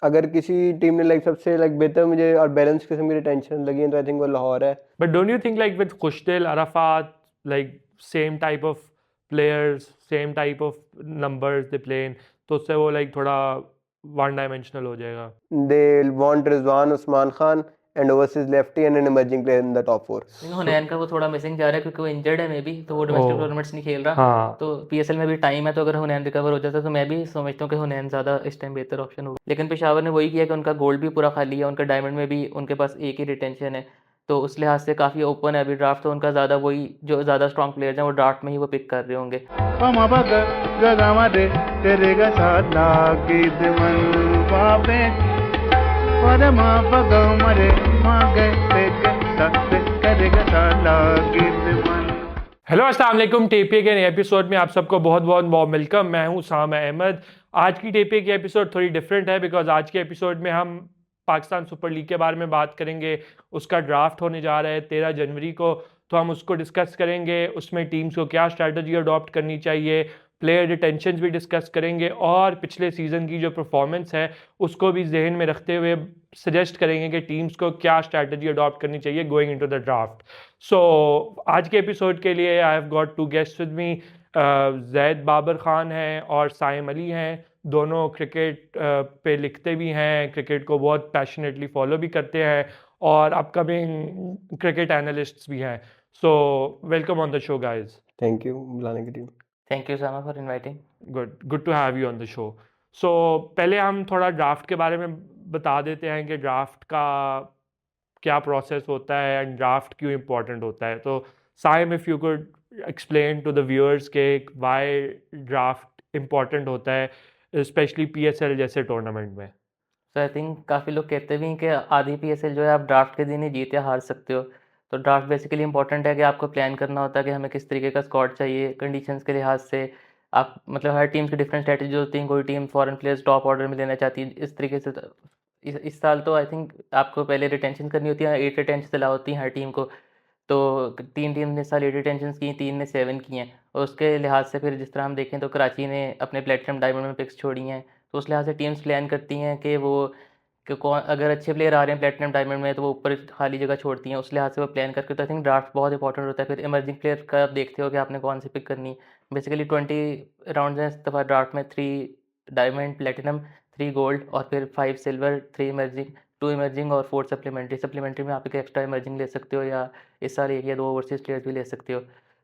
अगर किसी टीम ने लाइक सबसे लाइक बेहतर मुझे और बैलेंस किस्म की रिटेंशन लगी है तो आई थिंक वो लाहौर है। But don't you think like with Khushtil, Arafat, like same type of players, same type of numbers they play in, तो उससे वो like थोड़ा वन डायमेंशनल हो जाएगा। They want Rizwan Usman Khan and overseas lefty and an emerging player in the top four. लेकिन So, हुनैन का वो थोड़ा मिसिंग जा रहा है क्योंकि वो इंजर्ड है मे बी, तो वो डोमेस्टिक ओ टूर्नामेंट्स नहीं खेल रहा। हाँ, तो पीएसएल में भी टाइम है, तो अगर हुनैन रिकवर हो जाता तो मैं भी समझता हूँ कि हुनैन ज़्यादा इस टाइम बेहतर ऑप्शन होगा। लेकिन पेशावर ने वही किया कि उनका गोल्ड भी पूरा खाली है, उनका डायमंड में भी उनके पास एक ही रिटेंशन है, तो उस लिहाज से काफ़ी ओपन है अभी ड्राफ्ट। तो उनका ज़्यादा वही जो ज़्यादा स्ट्रॉन्ग प्लेयर्स हैं वो ड्राफ्ट में ही वो पिक कर रहे होंगे। हेलो अस्सलाम वालेकुम। टेपीए के नए एपिसोड में आप सबको बहुत बहुत बहुत वेलकम। मैं हूं साम अहमद। आज की टेपीए की एपिसोड थोड़ी डिफरेंट है बिकॉज आज के एपिसोड में हम पाकिस्तान सुपर लीग के बारे में बात करेंगे। उसका ड्राफ्ट होने जा रहा है 13 जनवरी को, तो हम उसको डिस्कस करेंगे। उसमें टीम्स को क्या स्ट्रैटेजी अडॉप्ट करनी चाहिए, प्लेयर रिटेंशन भी डिस्कस करेंगे और पिछले सीज़न की जो परफॉर्मेंस है उसको भी जहन में रखते हुए सजेस्ट करेंगे कि टीम्स को क्या स्ट्रैटेजी अडॉप्ट करनी चाहिए going into the draft. So आज के एपिसोड के लिए I have got two guest with me. Zaid Babar Khan हैं और साइम अली हैं। दोनों क्रिकेट पे लिखते भी हैं, क्रिकेट को बहुत पैशनेटली फॉलो भी करते हैं और अपकमिंग क्रिकेट एनालिस्ट्स भी हैं। So welcome on the show guys. Thank you बुलाने के लिए। Thank you Sama for inviting. Good to have you on the show. So पहले हम थोड़ा ड्राफ्ट के बारे में बता देते हैं कि ड्राफ्ट का क्या प्रोसेस होता है एंड ड्राफ्ट क्यों इम्पोर्टेंट होता है। तो Saim, if you could explain to the viewers के व्हाई ड्राफ्ट इम्पोर्टेंट होता है स्पेशली पीएसएल जैसे टूर्नामेंट में। तो आई थिंक काफ़ी लोग कहते भी हैं कि आधी पीएसएल जो है आप ड्राफ्ट के दिन ही जीत या हार सकते हो। तो ड्राफ्ट बेसिकली इंपॉर्टेंट है कि आपको प्लान करना होता है कि हमें किस तरीके का स्क्वाड चाहिए कंडीशंस के लिहाज से। आप मतलब हर टीम की डिफरेंट स्ट्रेटजी होती है, कोई team foreign players top order में लेना चाहती है इस तरीके से। तो इस साल तो आई थिंक आपको पहले रिटेंशन करनी होती है, 8 रिटेंशन अलाउ होती हैं हर टीम को। तो 3 टीम ने इस साल 8 रिटेंशंस की, 3 ने 7 की हैं। और उसके लिहाज से फिर जिस तरह हम देखें तो कराची ने अपने प्लेटिनम डायमंड में पिक्स छोड़ी हैं। तो उस लिहाज से टीम्स प्लान करती हैं कि वो कि कौन अगर अच्छे प्लेयर आ रहे हैं प्लेटिनम डायमंड में तो वो ऊपर खाली जगह छोड़ती हैं, उस लिहाज से वो प्लान करके। तो आई थिंक ड्राफ्ट बहुत इंपॉर्टेंट होता है। फिर इमर्जिंग प्लेयर का आप देखते हो कि आपने कौन सी पिक करनी। बेसिकली 20 राउंड्स हैं इस दफ़ा ड्राफ्ट में, 3 डायमंड प्लेटिनम, 3 गोल्ड और फिर 5 सिल्वर, 3 इमर्जिंग, 2 इमर्जिंग और 4 सप्लीमेंट्री। सप्लीमेंट्री में आप एक एक्स्ट्रा इमर्जिंग ले सकते हो या इस साल 1 या 2 ओवरसीज़ प्लेयर्स भी ले सकते हो।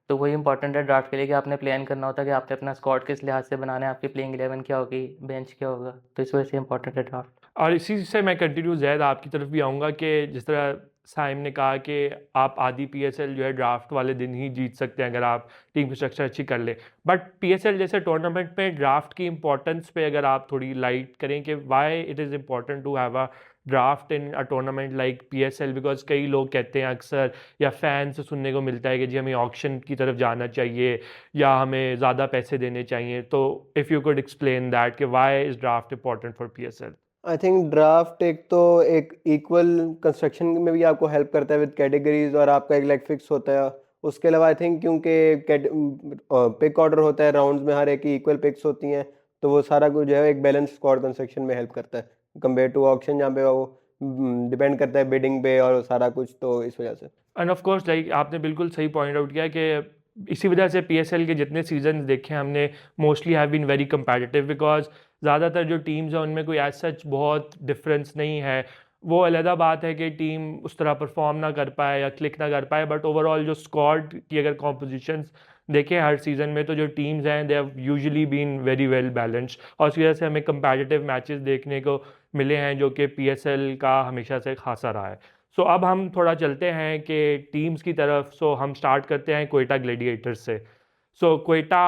तो वही इंपॉर्टेंट है ड्राफ्ट के लिए कि आपने प्लान करना होता है कि आपने अपना स्क्वाड किस लिहाज से बनाना है, आपकी प्लेइंग 11 क्या होगी, बेंच क्या होगा। तो इस वजह से इंपॉर्टेंट है ड्राफ्ट। और इसी से मैं कंटिन्यू ज़ैद आपकी तरफ भी आऊँगा कि जिस तरह साइम ने कहा कि आप आधी पीएसएल जो है ड्राफ्ट वाले दिन ही जीत सकते हैं अगर आप टीम की स्ट्रक्चर अच्छी कर ले। बट पीएसएल जैसे टूर्नामेंट में ड्राफ्ट की इंपॉर्टेंस पे अगर आप थोड़ी लाइट करें कि why it is important to have a draft in a tournament like PSL. Because कई लोग कहते हैं अक्सर या फैन से सुनने को मिलता है कि जी हमें ऑक्शन की तरफ जाना चाहिए या हमें ज़्यादा पैसे देने चाहिए। तो if you could explain that कि why is draft important for PSL. I think draft एक तो एक इक्वल कंस्ट्रक्शन में भी आपको हेल्प करता है विद कैटेगरीज और आपका एक लाइक फिक्स होता है। उसके अलावा आई थिंक क्योंकि पिक ऑर्डर होता है राउंड्स में, हर एक की इक्वल पिक्स होती हैं, तो वो सारा कुछ जो है एक बैलेंस स्क्वाड कंस्ट्रक्शन में हेल्प करता है कंपेयर टू ऑक्शन जहाँ पे वो डिपेंड करता है बिडिंग पे और सारा कुछ, तो इस वजह से। एंड ऑफ कोर्स लाइक आपने बिल्कुल सही पॉइंट आउट किया कि इसी वजह से पीएसएल के जितने सीजन देखे हमने mostly have been very competitive because ज़्यादातर जो टीम्स हैं उनमें कोई एज सच बहुत डिफरेंस नहीं है। वो अलहदा बात है कि टीम उस तरह परफॉर्म ना कर पाए या क्लिक ना कर पाए, बट ओवरऑल जो स्क्वाड की अगर कॉम्पोजिशंस देखें हर सीज़न में तो जो टीम्स हैं they have usually been very well balanced और इस वजह से हमें कंपेटिटिव मैचेस देखने को मिले हैं जो कि पीएसएल का हमेशा से खासा रहा है। सो अब हम थोड़ा चलते हैं कि टीम्स की तरफ। सो हम स्टार्ट करते हैं कोयटा ग्लेडिएटर्स से। सो कोयटा,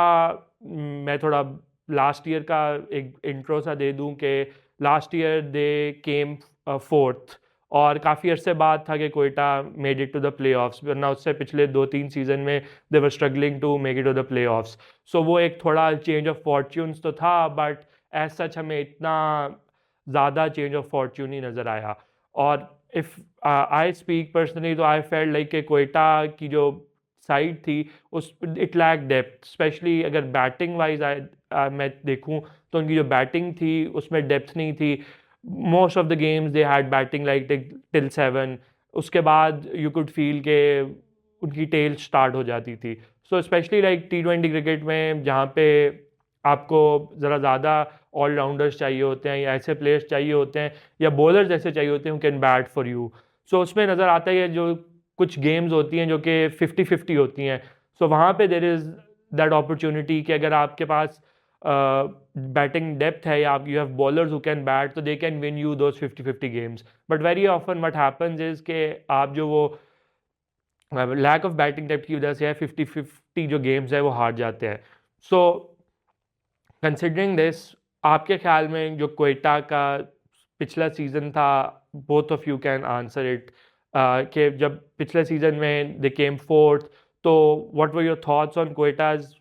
मैं थोड़ा लास्ट ईयर का एक इंट्रो सा दे दूं कि last year they came fourth और काफ़ी अरसे बाद था कि Quetta made it to the playoffs, वरना उससे पिछले 2-3 सीज़न में they were struggling to make it to the playoffs. So वो एक थोड़ा चेंज ऑफ फॉर्च्यून्स तो था, बट एज सच हमें इतना ज़्यादा चेंज ऑफ फॉर्च्यून नहीं नज़र आया। और इफ़ आई स्पीक पर्सनली तो आई फेल्ट लाइक कि कोयटा की जो साइड थी उस इट लैक डेप्थ, स्पेशली अगर बैटिंग वाइज मैं देखूं तो उनकी जो बैटिंग थी उसमें डेप्थ नहीं थी। Most of the games they had batting like till 7, उसके बाद यू कुड फील के उनकी टेल स्टार्ट हो जाती थी। So specially like T20 cricket में जहाँ पे आपको ज़रा ज़्यादा ऑलराउंडर्स चाहिए होते हैं या ऐसे प्लेयर्स चाहिए होते हैं या बॉलर्स ऐसे चाहिए होते हैं कैन बैट फॉर यू। सो उसमें नज़र आता है जो कुछ गेम्स होती हैं जो कि 50-50 होती हैं। सो वहाँ पे देयर इज़ दैट अपॉर्चुनिटी कि अगर आपके पास बैटिंग डेप्थ है या आप you have bowlers who can bat, तो they can win you those 50-50 games. But very often what happens is कि आप जो वो लैक ऑफ बैटिंग डेप्थ की वजह से है 50-50 जो गेम्स है वो हार जाते हैं। सो कंसिडरिंग दिस, आपके ख्याल में जो क्वेटा का पिछला सीज़न था, both of you can answer it, कि जब पिछले सीज़न में दे केम फोर्थ, तो what were your thoughts on Quetta's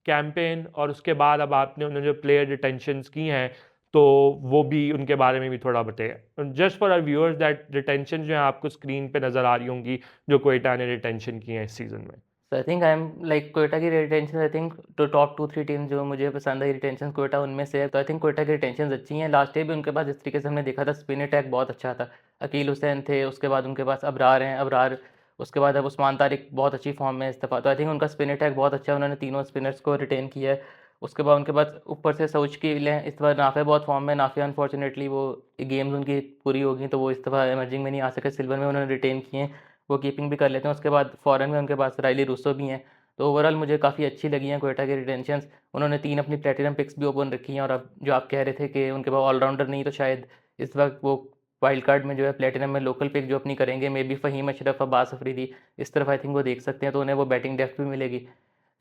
campaign, और उसके बाद अब आपने उन्होंने जो प्लेयर रिटेंशंस की हैं तो वो भी उनके बारे में भी थोड़ा बताइए, just for our viewers that retention जो है आपको स्क्रीन पे नज़र आ रही होंगी जो क्वेटा ने रिटेंशन की हैं इस सीज़न में। So I think I am like Quetta की रिटेंशन, आई थिंक तो टॉप 2-3 टीम जो मुझे पसंद है रिटेंशन क्वेटा उनमें से है। तो आई थिंक क्वेटा की रिटेंशन अच्छी हैं। लास्ट ईयर भी उनके पास जिस तरीके से हमने देखा था स्पिन अटैक बहुत अच्छा था। अकील हुसैन थे, उसके बाद उनके पास अबरार हैं, अबरार उसके बाद अब उस्मान तारिक बहुत अच्छी फॉर्म में इस्तीफा। तो आई थिंक उनका स्पिन अटैक बहुत अच्छा है, उन्होंने तीनों स्पिनर्स को रिटेन किया है। उसके बाद उनके पास ऊपर से सऊचकील हैं, इस बार नाफे बहुत फॉर्म में। नाफे अनफॉर्चुनेटली वो गेम्स उनकी पूरी हो गई तो वो इस दफ़ा इमर्जिंग में नहीं आ सके, सिल्वर में उन्होंने रिटेन किए हैं, वो कीपिंग भी कर लेते हैं। उसके बाद फॉरेन में उनके पास राइली रूसो भी हैं। तो ओवरऑल मुझे काफ़ी अच्छी लगी हैं क्वेटा की रिटेंशंस। उन्होंने 3 अपनी प्लैटिनम पिक्स भी ओपन रखी हैं, और अब जो आप कह रहे थे कि उनके पास ऑलराउंडर नहीं, तो शायद इस वक्त वो वाइल्ड कार्ड में जो है प्लैटिनम में लोकल पिक जो अपनी करेंगे, मे बी फ़हीम अशरफ, अब्बास अफरीदी, इस तरफ आई थिंक वो देख सकते हैं, तो उन्हें वो बैटिंग डेप्थ भी मिलेगी।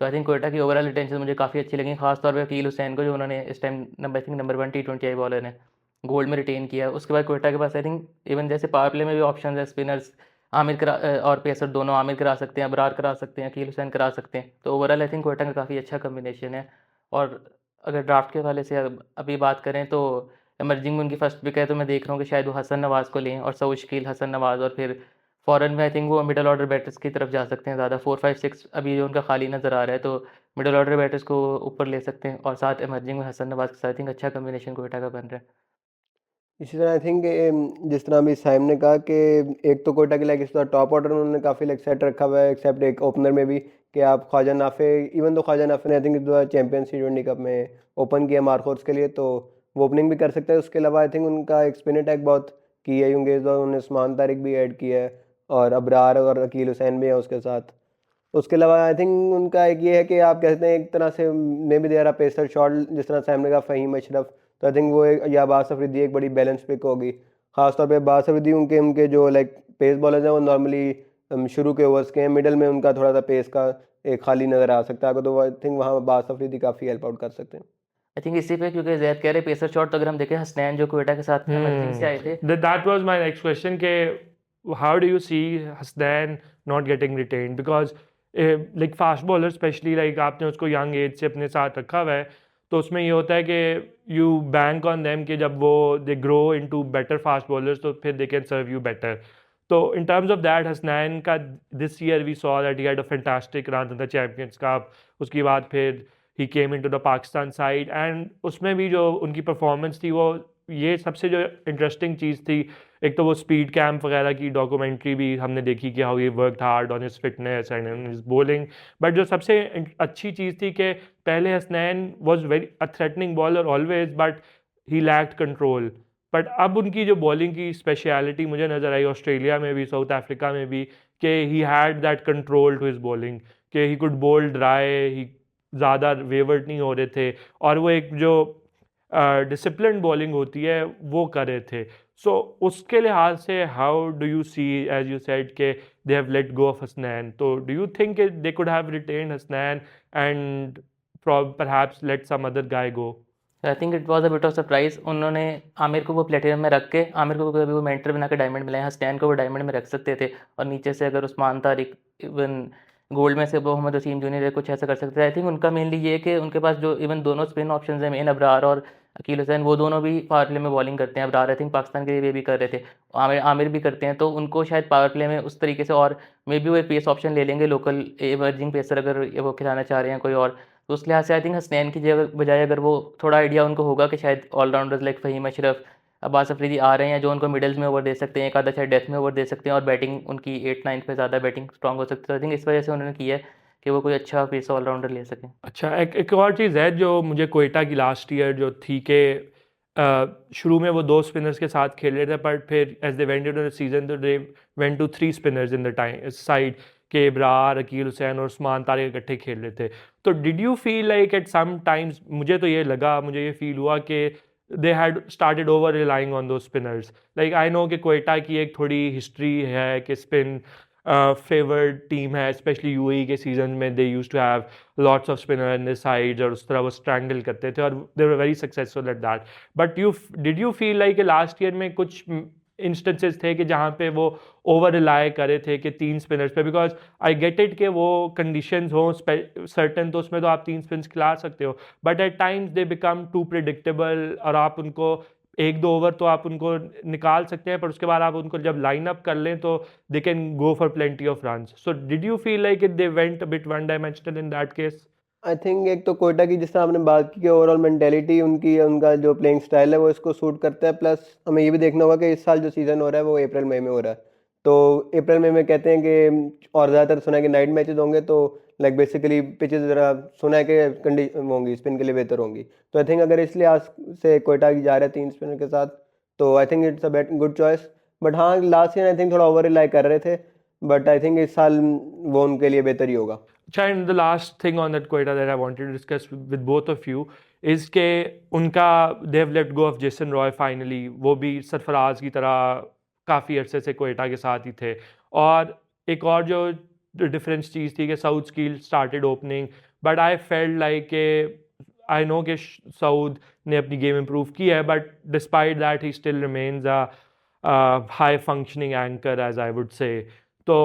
तो आई थिंक क्वेटा की ओवरऑल रिटेंशन मुझे काफ़ी अच्छी लगी, खास तौर पे अकील हुसैन को जो उन्होंने इस time number I think number 1 T20 I bowler हैं, गोल्ड में रिटेन किया है। उसके बाद क्वेटा के पास आई थिंक इवन जैसे पावर प्ले में भी ऑप्शन है, स्पिनर्स और पेसर दोनों, आमिर करा सकते हैं, अबरार करा सकते हैं, अकील हुसैन करा सकते हैं। तो ओवरऑल आई थिंक क्वेटा का काफ़ी अच्छा कॉम्बिनेशन है। और अगर ड्राफ्ट के हवाले से अभी बात करें तो इमर्जिंग में उनकी फर्स्ट पिक है, तो मैं देख रहा हूँ कि शायद वो हसन नवाज़ को लें, और सऊद शकील, हसन नवाज़, और फिर फॉरेन में आई थिंक वो मिडल ऑर्डर बैटर्स की तरफ जा सकते हैं ज़्यादा। 4, 5, 6 अभी जो उनका खाली नज़र आ रहा है, तो मिडल ऑर्डर बैटर्स को ऊपर ले सकते हैं, और साथ इमर्जिंग में हसन नवाज़ के साथ आई थिंक अच्छा कॉम्बिनेशन क्वेटा का बन रहा है। इसी तरह आई थिंक जिस तरह अभी साइम ने कहा कि एक तो कोटा के लाइक इस तरह टॉप ऑर्डर उन्होंने काफ़ी लाइक सेट रखा हुआ है, एक्सेप्ट एक ओपनर में भी कि आप ख्वाजा नाफे, इवन तो ख्वाजा नाफे ने आई थिंक इस बार चैंपियंस T20 कप में ओपन किया मार्कोर्स के लिए, तो वो ओपनिंग भी कर सकते हैं। उसके अलावा आई थिंक उनका एक स्पिन अटैक बहुत किया ही होंगे इस बार, उन्होंने उस्मान तारिक भी ऐड किया है और अबरार और अकील हुसैन भी है उसके साथ। उसके अलावा आई थिंक उनका एक ये है कि आप कहते हैं एक तरह से maybe they are pacer shot, जिस तरह सैम ने कहा फ़हीम अशरफ, तो आई थिंक वो एक या अब्बास अफरीदी एक बड़ी बैलेंस पिक होगी। खासतौर पे अब्बास अफरीदी उनके उनके जो लाइक पेस बॉलर्स हैं वो नॉर्मली शुरू के ओवर्स के हैं, मिडल में उनका थोड़ा सा पेस का एक खाली नज़र आ सकता है, तो आई थिंक वहाँ अब्बास अफरीदी काफ़ी हेल्प आउट कर सकते हैं। आई थिंक इसी पे, क्योंकि ज़ैद कह रहे पेसर शॉट, तो अगर हम देखें हसनैन जो क्वेटा के साथ इमर्जिंग से आए थे। That was my next question के how do you see Hasnain not getting retained, because like fast bowler especially like आपने उसको young age से अपने साथ रखा हुआ है, तो उसमें ये होता है कि you bank on them कि जब वो they grow into better fast bowlers तो फिर they can serve you better. तो in terms of that Hasnain का this year we saw that he had a fantastic run in the Champions Cup, उसके बाद फिर he came into the Pakistan side and उसमें भी जो उनकी performance थी वो, ये सबसे जो इंटरेस्टिंग चीज़ थी, एक तो वो स्पीड कैंप वगैरह की डॉक्यूमेंट्री भी हमने देखी कि how he worked hard on his fitness and in his bowling. But जो सबसे अच्छी चीज़ थी कि पहले Hasnain was very a threatening bowler always, but he lacked control. But अब उनकी जो बॉलिंग की स्पेशलिटी मुझे नज़र आई ऑस्ट्रेलिया में भी, साउथ अफ्रीका में भी, कि he had that control to his bowling, कि he could bowl dry, he ज़्यादा वेवर्ड नहीं हो रहे थे, और वो एक जो डिसिप्लिन बॉलिंग होती है वो कर रहे थे। सो उसके लिहाज से how do you see, as you said के they have let go of Hasnain, तो do you think they could have retained Hasnain and perhaps let some other guy go? I think it was a bit of surprise. उन्होंने आमिर को वो platinum में रख के, आमिर को कभी वो मेंटर बना के डायमंड मिलाए, हसनैन को वो डायमंड में रख सकते थे, और नीचे से अगर उस्मान तारिक, इवन गोल्ड में से वो मोहम्मद वसीम जूनियर कुछ ऐसा कर सकते थे। आई थिंक उनका मेनली ये है कि उनके पास जो इवन दोनों स्पिन ऑप्शंस हैं मेन, अबरार और अकील हुसैन, वो दोनों भी पावर प्ले में बॉलिंग करते हैं। अबरार आई थिंक पाकिस्तान के लिए भी कर रहे थे, आमिर आमिर भी करते हैं, तो उनको शायद पावर प्ले में उस तरीके से, और मे बी वो एक पेस ऑप्शन ले लेंगे लोकल इमर्जिंग पेसर अगर वो खिलाना चाह रहे हैं कोई और। तो उस लिहाज से आई थिंक हसनैन की जगह बजाय अगर वो थोड़ा आइडिया उनको होगा कि शायद ऑलराउंडर्स लाइक फ़हीम अशरफ, अब्बास अफरीदी आ रहे हैं जो उनको मिडल्स में ओवर दे सकते हैं, एक आधा शायद डेथ में ओवर दे सकते हैं, और बैटिंग उनकी 8-9 पे ज़्यादा बैटिंग स्ट्रॉन्ग हो सकती है। तो आई थिंक इस वजह से उन्होंने किया है कि वो कोई अच्छा पेस ऑलराउंडर ले सकें। अच्छा, एक और चीज़ है जो मुझे क्वेटा की लास्ट ईयर जो थी कि शुरू में वो 2 स्पिनर्स के साथ खेल रहे थे, बट फिर as they went into the season तो they went to 3 spinners in the time side, के इब्रार, अकील हुसैन और उस्मान तारिक इकट्ठे खेल रहे थे। तो did you feel like at some times, मुझे तो ये लगा, मुझे ये फ़ील हुआ कि they had started over relying on those spinners. Like I know कि क्वेटा की एक थोड़ी हिस्ट्री है कि स्पिन फेवर्ड टीम है, स्पेशली यूएई के सीज़न में they used to have lots of spinner in the sides और उस तरह वो स्ट्रैंगल करते थे और they were very successful at that. But did you feel like last year में कुछ इंस्टेंसेस थे कि जहाँ पे वो ओवर रिलाय करे थे कि 3 स्पिनर्स पे? बिकॉज आई गेट इट कि वो कंडीशंस हों सर्टन, तो उसमें तो आप 3 स्पिन्स खिला सकते हो, but at times they become too predictable और आप उनको 1-2 ओवर तो आप उनको निकाल सकते हैं, पर उसके बाद आप उनको जब लाइन अप कर लें तो they can go for plenty of runs. So did you feel like they went a bit one dimensional in that case? I think एक तो कोयटा की जिस तरह आपने बात की कि ओवरऑल मेंटेलिटी उनकी, उनका जो प्लेइंग स्टाइल है वो इसको सूट करता है, प्लस हमें ये भी देखना होगा कि इस साल जो सीज़न हो रहा है वो अप्रैल मई में हो रहा है। तो अप्रैल मई में कहते हैं कि, और ज़्यादातर सुना है कि नाइट मैचेस होंगे, तो लाइक बेसिकली पिचेस ज़रा सुना है कि कंडीशन होंगी स्पिन के लिए बेहतर होंगी। तो आई थिंक अगर इसलिए आज से कोयटा की जा रहा है 3 स्पिनर के साथ, तो I think it's a good choice. But हाँ, लास्ट ईयर आई थिंक थोड़ा ओवर रिलाई कर रहे थे, बट आई थिंक इस साल वो उनके लिए बेहतर ही होगा। And the last thing on that Quetta that I wanted to discuss with both of you is कि उनका they have let go of Jason Roy finally, वो भी सरफराज की तरह काफ़ी अरसे से क्वेटा के साथ ही थे। और एक और जो डिफरेंस चीज़ थी कि south skill started opening, but I felt like के आई नो कि सऊद ने अपनी गेम इंप्रूव की है, but despite that he still remains a high functioning anchor as I would say. तो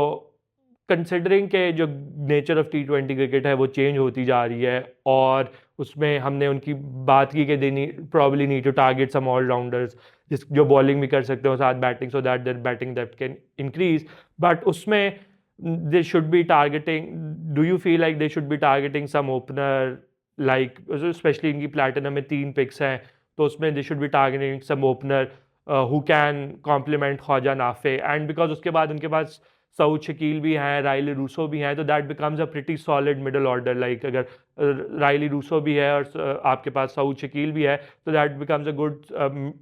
कंसिडरिंग के जो नेचर ऑफ T20 क्रिकेट है वो चेंज होती जा रही है, और उसमें हमने उनकी बात की कि they probably need to target some allrounders जिस जो बॉलिंग भी कर सकते हो साथ batting, so that their batting depth can increase. But उसमें they should be targeting, do you feel like they should be targeting some opener, like specially इनकी platinum में 3 पिक्स हैं, तो उसमें they should be targeting some opener who can complement Khawaja Nafay, and because उसके बाद उनके पास सऊद शकील भी हैं, राइली रूसो भी हैं, तो that becomes a pretty solid middle order. Like अगर राइली रूसो भी है और आपके पास सऊद शकील भी है, तो दैट बिकम्स अ गुड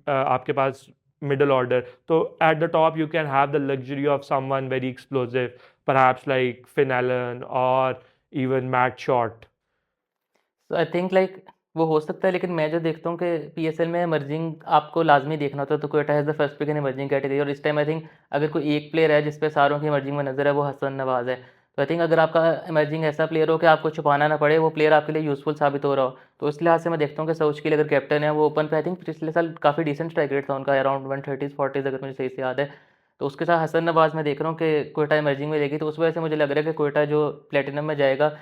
आपके पास मिडल ऑर्डर। तो eight the top you can have the luxury of someone very explosive, perhaps like Finn Allen और इवन मैट शॉट। तो आई थिंक लाइक वो हो सकता है, लेकिन मैं जो देखता हूँ कि पीएसएल में इमर्जिंग आपको लाज़मी देखना होता है, तो Quetta has the first pick in emerging category, और इस टाइम आई थिंक अगर कोई एक प्लेयर है जिस पे सारों की इमर्जिंग में नज़र है, वो हसन नवाज़ है। तो आई थिंक अगर आपका इमर्जिंग ऐसा प्लेयर हो कि आपको छुपाना ना पड़े, वो प्लेयर आपके लिए यूज़फुल साबित हो रहा हो, तो इस लिहाज से मैं देखता हूँ कि सऊद के लिए अगर कैप्टन है, वो ओपन पे आई थिंक पिछले साल काफ़ी डिसेंट स्ट्राइक रेट था उनका, अराउंड 130-40 अगर मुझे सही से याद है। तो उसके साथ हसन नवाज़ मैं देख रहा हूँ कि क्वेटा इमर्जिंग में रहेगी, तो उस वजह से मुझे लग रहा है कि क्वेटा जो प्लेटिनम में जाएगा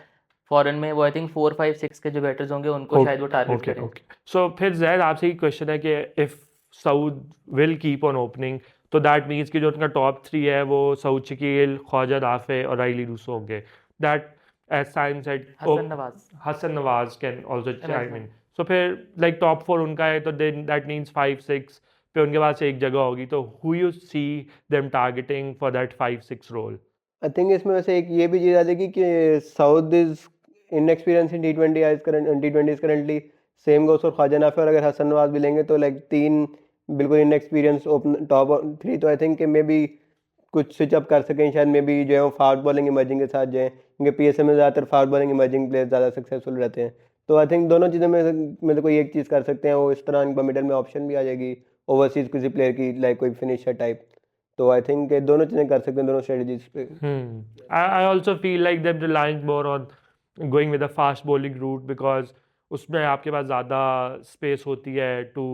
फॉरेन में, वो आई थिंक 4, 5, 6 के जो बैटर्स होंगे उनको शायद वो टारगेट ओके करें। ओके। सो फिर जैद आपसे ही क्वेश्चन है कि if Saud will keep on opening, तो दैट मीन्स कि जो उनका टॉप 3 है वो सऊद शकील, ख्वाजा नाफे और राइली रूसो होंगे। That as Saim said Hasan Nawaz Hasan Nawaz can also chime imagine. In. So फिर लाइक टॉप 4 उनका है, तो देन दैट मीन्स 5-6 पे उनके पास एक जगह होगी। तो who you see them targeting for that 5-6 role? I think इसमें वैसे एक ये भी चीज़ आ जाएगी कि Saud is inexperience in T20 as current T20 is currently, same goes for Khawaja Nafay, और अगर हसन नवाज भी लेंगे तो लाइक 3 बिल्कुल इनएक्सपीरियंस ओपन टॉप 3, तो आई थिंक कि मे बी कुछ स्विच अप कर सकें, शायद मे बी जो है वो फास्ट बॉलिंग इमर्जिंग के साथ जाएँ, क्योंकि पीएसएल में ज़्यादातर फास्ट बॉलिंग इमर्जिंग प्लेयर ज़्यादा सक्सेसफुल रहते हैं। तो आई थिंक दोनों चीज़ों में से कोई एक चीज़ कर सकते हैं, वो इस तरह इनका मिडल में ऑप्शन भी आ जाएगी ओवरसीज़ किसी प्लेयर की, लाइक कोई फिनिशर टाइप। तो आई थिंक दोनों चीज़ें कर सकते हैं दोनों स्ट्रेटजीज पे। I also feel like them relying more on going with a fast bowling route because उसमें आपके पास ज़्यादा स्पेस होती है टू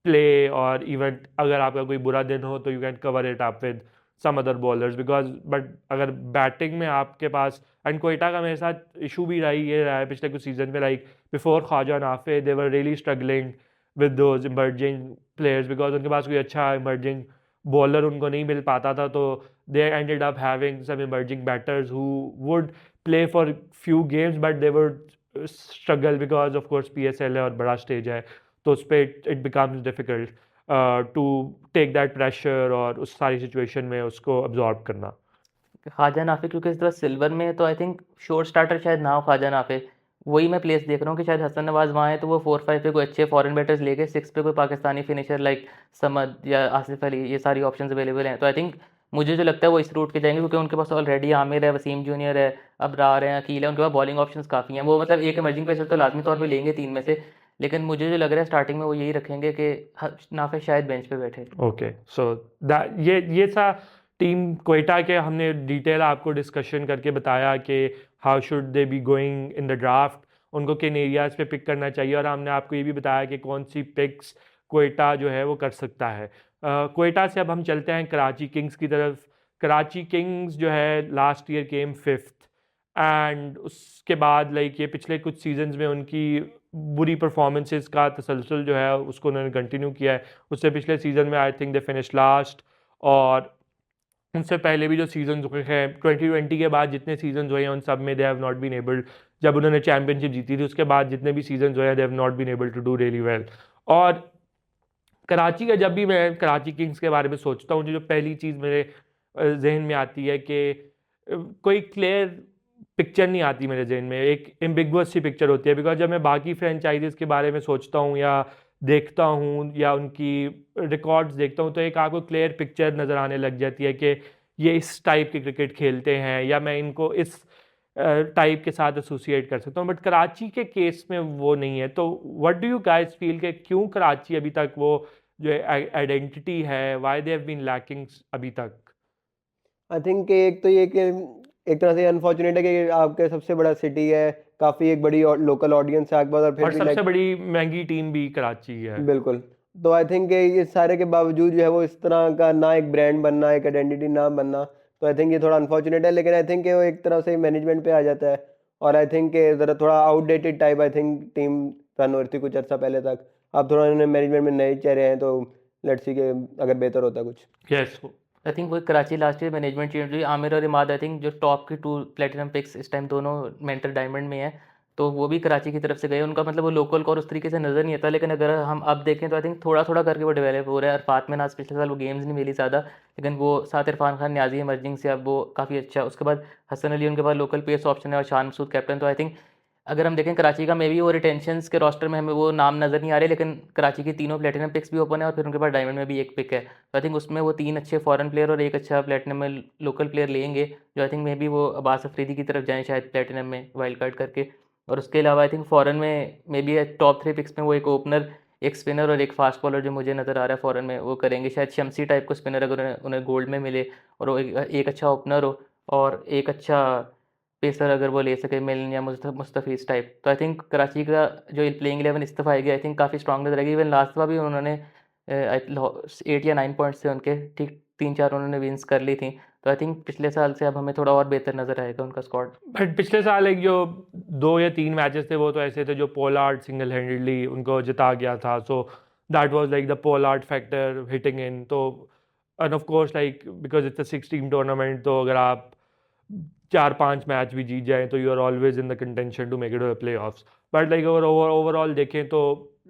प्ले, और इवन अगर आपका कोई बुरा दिन हो तो you can cover it up with some other bowlers because, but अगर बैटिंग में आपके पास, एंड कोयटा का मेरे साथ इशू भी ये रहा है पिछले कुछ सीजन में, like before Khawaja Nafay they were really struggling with those emerging players because उनके पास कोई अच्छा इमर्जिंग बॉलर उनको नहीं मिल पाता था, तो they ended up having some emerging batters who would play for few games but they would struggle because of course PSL है और बड़ा stage है, तो उस पे it becomes difficult. To take that pressure और उस सारी सिचुएशन में उसको अब्जॉर्ब करना? ख्वाजा नाफे क्योंकि इस तरह सिल्वर में तो आई थिंक शोर्ट स्टार्टर शायद ना हो ख्वाजा नाफे। वही मैं प्लेस देख रहा हूँ कि शायद हसन नवाज वहाँ है तो वो 4-5 पे कोई अच्छे फॉरेन बैटर्स लेके 6 पे कोई पाकिस्तानी फिनिशर लाइक समद या आसिफ अली, ये सारी ऑप्शंस अवेलेबल हैं। तो आई थिंक मुझे जो लगता है वो इस रूट के जाएंगे क्योंकि उनके पास ऑलरेडी आमिर है, वसीम जूनियर है, अबरार है, अकील है, उनके पास बॉलिंग ऑप्शंस काफ़ी हैं। वो मतलब एक इमर्जिंग पेसर तो लाजमी तौर पे लेंगे 3 में से, लेकिन मुझे जो लग रहा है स्टार्टिंग में वो यही रखेंगे कि नाफे शायद बेंच पे बैठे। ओके, सो दैट ये था टीम क्वेटा के, हमने डिटेल आपको डिस्कशन करके बताया कि how should they be going in the draft, उनको किन एरियाज पे पिक करना चाहिए, और हमने आपको ये भी बताया कि कौन सी पिक्स क्वेटा जो है वो कर सकता है। क्वेटा से अब हम चलते हैं कराची किंग्स की तरफ। कराची किंग्स जो है last year came 5th, and उसके बाद लाइक ये पिछले कुछ सीजन्स में उनकी बुरी परफॉर्मेंसेस का तसलसल जो है उसको उन्होंने कंटिन्यू किया है। उससे पिछले सीज़न में I think they finish last, और उनसे पहले भी जो सीजन हुए हैं 2020 के बाद जितने सीजन हुए हैं उन सब में they have not been able, जब उन्होंने चैंपियनशिप जीती थी उसके बाद जितने भी सीजन हुए हैं they have not been able to do really well. और कराची का जब भी मैं कराची किंग्स के बारे में सोचता हूँ, जो पहली चीज़ मेरे जहन में आती है कि कोई क्लियर पिक्चर नहीं आती मेरे जहन में, एक एम्बिगुअस सी पिक्चर होती है। बिकॉज जब मैं बाकी फ्रेंचाइजीज के बारे में सोचता हूँ या देखता हूँ या उनकी रिकॉर्ड्स देखता हूँ, तो एक आपको क्लियर पिक्चर नज़र आने लग जाती है कि ये इस टाइप की क्रिकेट खेलते हैं या मैं इनको इस टाइप के साथ एसोसिएट कर सकता हूँ। बट कराची के केस में वो नहीं है। तो what do you guys feel कि क्यों कराची अभी तक वो जो आइडेंटिटी है, why they have been lacking अभी तक? आई थिंक एक तो ये कि एक तरह से अनफॉर्चुनेट है कि आपके सबसे बड़ा सिटी है, काफ़ी एक बड़ी लोकल ऑडियंस है आपके पास, और फिर और भी सबसे लाइक बड़ी महंगी टीम भी कराची है। बिल्कुल। तो आई थिंक ये सारे के बावजूद जो है वो इस तरह का ना एक ब्रांड बनना, एक आइडेंटिटी ना बनना, तो आई थिंक ये थोड़ा अनफॉर्चुनेट है। लेकिन आई थिंक वो एक तरह से मैनेजमेंट पे आ जाता है, और आई थिंक ज़रा थोड़ा outdated type I think team run हो रही थी कुछ अर्सा पहले तक। अब थोड़ा इन्होंने मैनेजमेंट में नए चेहरे हैं, तो लेट्स सी के अगर बेहतर होता कुछ। यस। आई थिंक वही Karachi last year management change हुई। आमिर और इमाद आई थिंक जो टॉप की 2 प्लेटिनम पिक्स इस टाइम दोनों मेंटर डायमंड में हैं, तो वो भी कराची की तरफ से गए। उनका मतलब वो लोकल को और उस तरीके से नज़र नहीं आता, लेकिन अगर हम अब देखें तो आई थिंक थोड़ा-थोड़ा करके वो डेवलप हो रहा है। अरफात मिन्हाज पिछले साल वो गेम्स नहीं मिली ज़्यादा, लेकिन वो साथ इरफान खान न्याज़ी इमर्जिंग से अब वो काफ़ी अच्छा। उसके बाद हसन अली उनके पास लोकल पेस ऑप्शन है और शान मसूद कैप्टन। तो आई थिंक अगर हम देखें कराची का मे बी वो रिटेंशंस के रोस्टर में हमें वो नाम नज़र नहीं आ रहे, लेकिन कराची की तीनों प्लेटिनम पिक्स भी ओपन है और फिर उनके पास डायमंड में भी एक पिक है। तो आई थिंक उसमें वो 3 अच्छे फॉरेन प्लेयर और एक अच्छा प्लेटिनम में लोकल प्लेयर लेंगे, जो आई थिंक मे बी वो अब्बास अफरीदी की तरफ जाएँ शायद प्लेटिनम में वाइल्ड कार्ड करके। और उसके अलावा आई थिंक फॉरेन में मे बी टॉप 3 पिक्स में वो एक ओपनर, एक स्पिनर और एक फास्ट बॉलर जो मुझे नज़र आ रहा है फॉरेन में वो करेंगे। शायद शम्सी टाइप को स्पिनर अगर उन्हें गोल्ड में मिले और वो एक अच्छा ओपनर हो और एक अच्छा पेसर अगर वो ले सके मिलन या मुस्तफ़ीज़ टाइप। तो आई थिंक कराची का जो प्लेइंग 11 इस दफ़ा आएगी आई थिंक काफ़ी स्ट्रॉन्ग नज़र आएगी। इवन लास्ट दफ़ा भी उन्होंने 8 या 9 पॉइंट्स थे उनके, ठीक 3-4 उन्होंने विन्स कर ली थी। तो आई थिंक पिछले साल से अब हमें थोड़ा और बेहतर नज़र आएगा उनका स्क्वाड। बट पिछले साल एक जो 2 या 3 मैचेस थे वो तो ऐसे थे जो पोलार्ड सिंगल हैंडेडली उनको जिता गया था। So that was like the Pollard factor hitting in. तो and of course like because it's a 6 team tournament, तो अगर आप 4-5 मैच भी जीत जाएँ तो you are always in the contention to make it to the playoffs. But like अगर overall देखें तो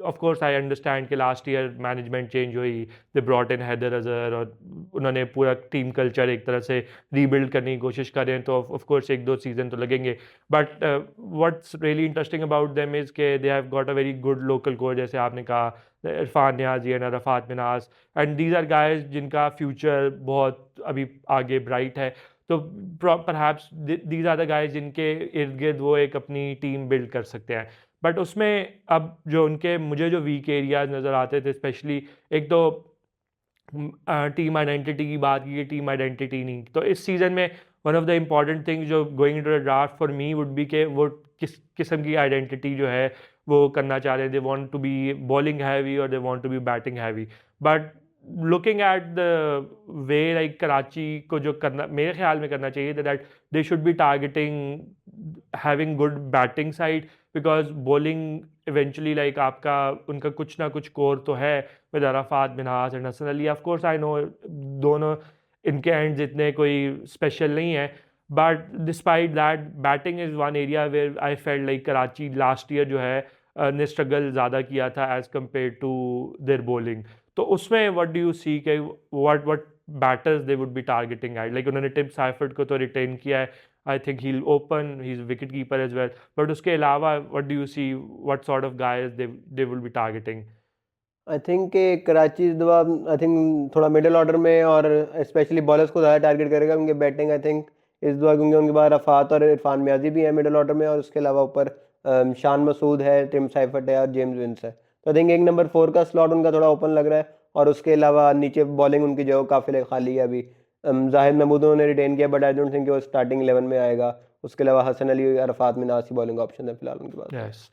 ऑफ कोर्स आई अंडरस्टैंड कि लास्ट ईयर मैनेजमेंट चेंज हुई, they brought in Haider Azhar और उन्होंने पूरा टीम कल्चर एक तरह से रीबिल्ड करने की कोशिश कर रहे हैं, तो ऑफ कोर्स 1-2 सीजन तो लगेंगे। But what's really interesting about them is के they have got a very good local coach, जैसे आपने कहा Irfan Niazi and Arafat Minhaj, and these are guys जिनका फ्यूचर बहुत अभी आगे ब्राइट है। तो perhaps these are the guys जिनके इर्द गिर्द वो एक अपनी टीम बिल्ड कर सकते हैं। बट उसमें अब जो उनके मुझे जो वीक एरियाज नज़र आते थे स्पेशली, एक तो टीम आइडेंटिटी की बात की, टीम आइडेंटिटी नहीं। तो इस सीज़न में one of the important thing जो going into the draft for me would be के वो किस किस्म की आइडेंटिटी जो है वो करना चाह रहे हैं। They want to be bowling heavy और they want to be batting heavy. But looking at the way like Karachi को जो करना मेरे ख्याल में करना चाहिए that they should be targeting having good batting side, because bowling eventually like आपका उनका कुछ ना कुछ कोर तो है with Arafat Minhaj and Hasan Ali. Of course I know दोनों इनके एंड्स इतने कोई स्पेशल नहीं है, but despite that batting is one area where I felt like Karachi last year जो है ने स्ट्रगल ज़्यादा किया था as compare to their bowling. तो उसमें व्हाट डू यू सी कि what batters they would be targeting at, like उन्होंने टिम साइफर्ट को तो रिटेन किया है, I think he will open, he is wicket keeper as well, but उसके अलावा what do you see, what sort of guys they will B targeting? I think कि कराची इस दफा आई थिंक थोड़ा मिडिल ऑर्डर में और स्पेशली बॉलर्स को ज़्यादा टारगेट करेगा, क्योंकि बैटिंग आई थिंक इस दफा, क्योंकि उनके पास रफ़ात और इरफान मियाजी भी है मिडिल ऑर्डर में, और उसके अलावा ऊपर शान मसूद है, टिम साइफर्ट है और जेम्स विंस है। तो आई थिंक एक नंबर 4 का स्लॉट उनका थोड़ा ओपन लग रहा है, और उसके अलावा नीचे बॉलिंग उनकी जगह काफ़ी खाली है अभी। जाहिद महमूद उन्होंने रिटेन किया, बट आई डोंट थिंक वो स्टार्टिंग 11 में आएगा। उसके अलावा हसन अली, अरफात मिनास की बॉलिंग ऑप्शन है फिलहाल उनके पास। यस।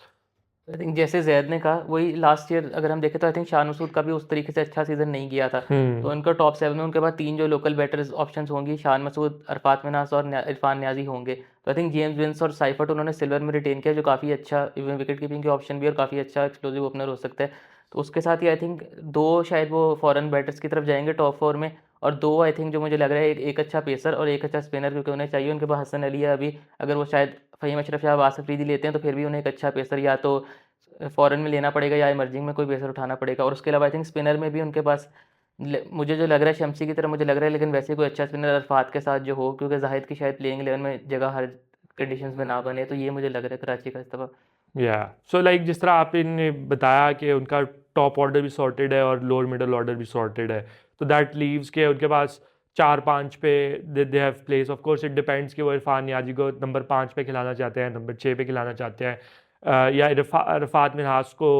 आई थिंक जैसे ज़ैद ने कहा वही लास्ट ईयर अगर हम देखें तो आई थिंक शान मसूद का भी उस तरीके से अच्छा सीज़न नहीं किया था। तो उनका टॉप 7 में उनके बाद 3 जो लोकल बैटर्स ऑप्शंस होंगी, शान मसूद, अरफात मिनास और इरफान न्याजी होंगे। तो आई थिंक जेम्स विंस और साइफर्ट उन्होंने सिल्वर में रिटेन किया, जो काफ़ी अच्छा विकेट कीपिंग के ऑप्शन भी और काफ़ी अच्छा एक्सप्लोसिव ओपनर हो सकता है। तो उसके साथ ही आई थिंक 2 शायद वो फॉरेन बैटर्स की तरफ जाएंगे टॉप 4 में, और 2 आई थिंक जो मुझे लग रहा है एक अच्छा पेसर और एक अच्छा स्पिनर, क्योंकि उन्हें चाहिए। उनके पास हसन अली है अभी, अगर वो शायद फ़हीम अशरफ या आसिफ अफरीदी लेते हैं तो फिर भी उन्हें एक अच्छा पेसर या तो फॉरेन में लेना पड़ेगा या इमर्जिंग में कोई पेसर उठाना पड़ेगा। और उसके अलावा आई थिंक स्पिनर में भी उनके पास मुझे जो लग रहा है शम्सी की तरह मुझे लग रहा है, लेकिन वैसे कोई अच्छा स्पिनर अरफात के साथ जो हो, क्योंकि जाहिद की शायद प्लेइंग 11 में जगह हर कंडीशंस में ना बने। तो ये मुझे लग रहा है कराची का इस दफ़ा। या सो लाइक जिस तरह आपने बताया कि उनका टॉप ऑर्डर भी सॉर्टेड है और लोअर मिडल ऑर्डर भी सॉर्टेड है, तो दैट लीव्स के उनके पास 4-5 पे they have place. Of course it depends कि वो इरफान नियाजी को नंबर 5 पे खिलाना चाहते हैं, नंबर 6 पे खिलाना चाहते हैं, या रफ़ात मिन्हास को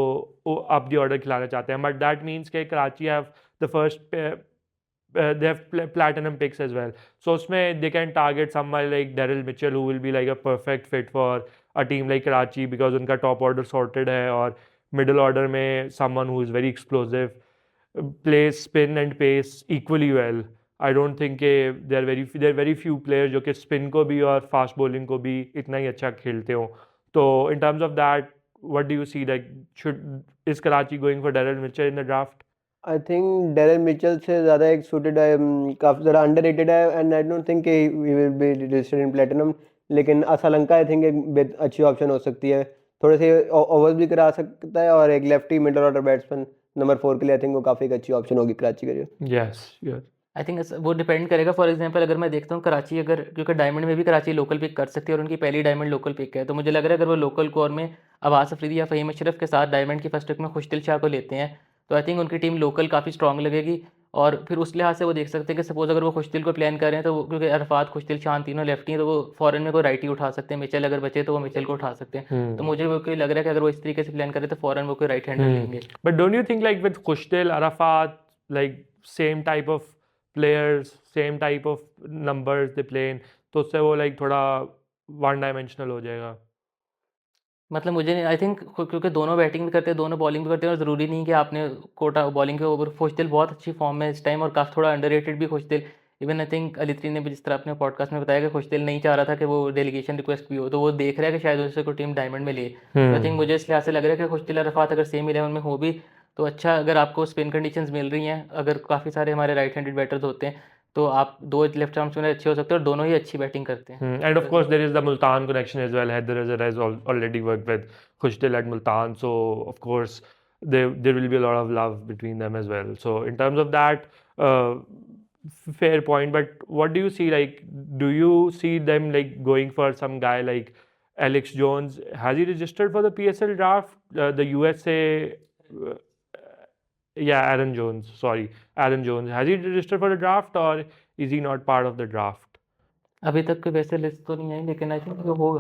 अप द ऑर्डर खिलाना चाहते हैं, बट दैट मीन्स कि Karachi have the first they have platinum picks as well. So उसमें they can target somebody like Daryl Mitchell, who will be like a perfect fit for a team like Karachi, because उनका top order sorted है, और middle order में someone who is very explosive, plays spin and pace equally well. I don't think कि there are very few players जो कि spin को भी और fast bowling को भी इतना ही अच्छा खेलते हो। तो in terms of that, what do you see, like is Karachi going for Daryl Mitchell in the draft? I think Daryl Mitchell से ज़्यादा एक सूटेड है, काफ़ी ज़्यादा अंडररेटेड है, and I don't think he will be registered in platinum. लेकिन असलंका आई think एक अच्छी ऑप्शन हो सकती है, थोड़े से ओवर्स भी करा सकता है, और एक lefty middle order batsman number 4 के लिए आई थिंक वो काफ़ी एक अच्छी ऑप्शन होगी कराची के लिए। Yes, yes. आई थिंक वो डिपेंड करेगा। फॉर एग्जांपल अगर मैं देखता हूँ कराची, अगर क्योंकि डायमंड में भी कराची लोकल पिक कर सकती है और उनकी पहली डायमंड लोकल पिक है, तो मुझे लग रहा है अगर वो लोकल कोर में अब्बास अफरीदी या फ़हीम अशरफ के साथ डायमंड की फर्स्ट पिक में खुशदिल शाह को लेते हैं, तो आई थिंक उनकी टीम लोकल काफ़ी स्ट्रॉन्ग लगेगी। और फिर उस लिहाज से वो देख सकते हैं कि सपोज़ अगर वो खुशदिल को प्लान कर रहे हैं, तो क्योंकि अरफात, खुशदिल, शान तीनों लेफ्टी हैं, तो वो फॉरन में कोई राइट ही उठा सकते हैं। मिचेल अगर बचे तो वो मिचेल को उठा सकते हैं। तो मुझे वो कोई लग रहा है कि अगर वो इस तरीके से प्लान करें तो फॉरन वो कोई राइट हैंडर लेंगे। But don't you think like with Khushtil, Arafat, like same type of players, same type of numbers they play in, तो उससे वो like थोड़ा वन डायमेंशनल हो जाएगा? मतलब मुझे आई थिंक क्योंकि दोनों बैटिंग भी करते हैं, दोनों बॉलिंग भी करते हैं, और ज़रूरी नहीं कि आपने कोटा बॉलिंग के ऊपर। खुशदिल बहुत अच्छी फॉर्म में इस टाइम और काफ़ी थोड़ा अंडररेटेड भी खुशदिल। इवन आई थिंक अली तरीन ने भी जिस तरह अपने पॉडकास्ट में बताया कि खुशदिल नहीं चाह रहा था कि वो डेलीगेशन रिक्वेस्ट भी हो, तो वो देख रहा है कि शायद उससे कोई टीम डायमंड में ले। तो आई थिंक मुझे इस लिहाज से लग रहा है कि खुशदिल अरफात अगर सेम 11 में हो भी तो अच्छा, अगर आपको स्पिन कंडीशंस मिल रही हैं, अगर काफ़ी सारे हमारे राइट हैंडेड बैटर्स होते हैं, तो आप 2 लेफ्ट आर्म स्पिनर अच्छे हो सकते हैं और दोनों ही अच्छी बैटिंग करते हैं। And of course, there is the Multan connection as well. Haider has already worked with Khushtil at Multan, so of course there will be a lot of love between them as well. So in terms of that, fair point. But what do you see? Like, do you see them like going for some guy like Alex Jones? Has he registered for the PSL draft? The USA. Uh, yeah, Aaron Jones. Sorry, Aaron Jones. Has he registered for the draft, or is he not part of the draft? अभी तक कोई वैसे list तो नहीं आई, लेकिन आई think वो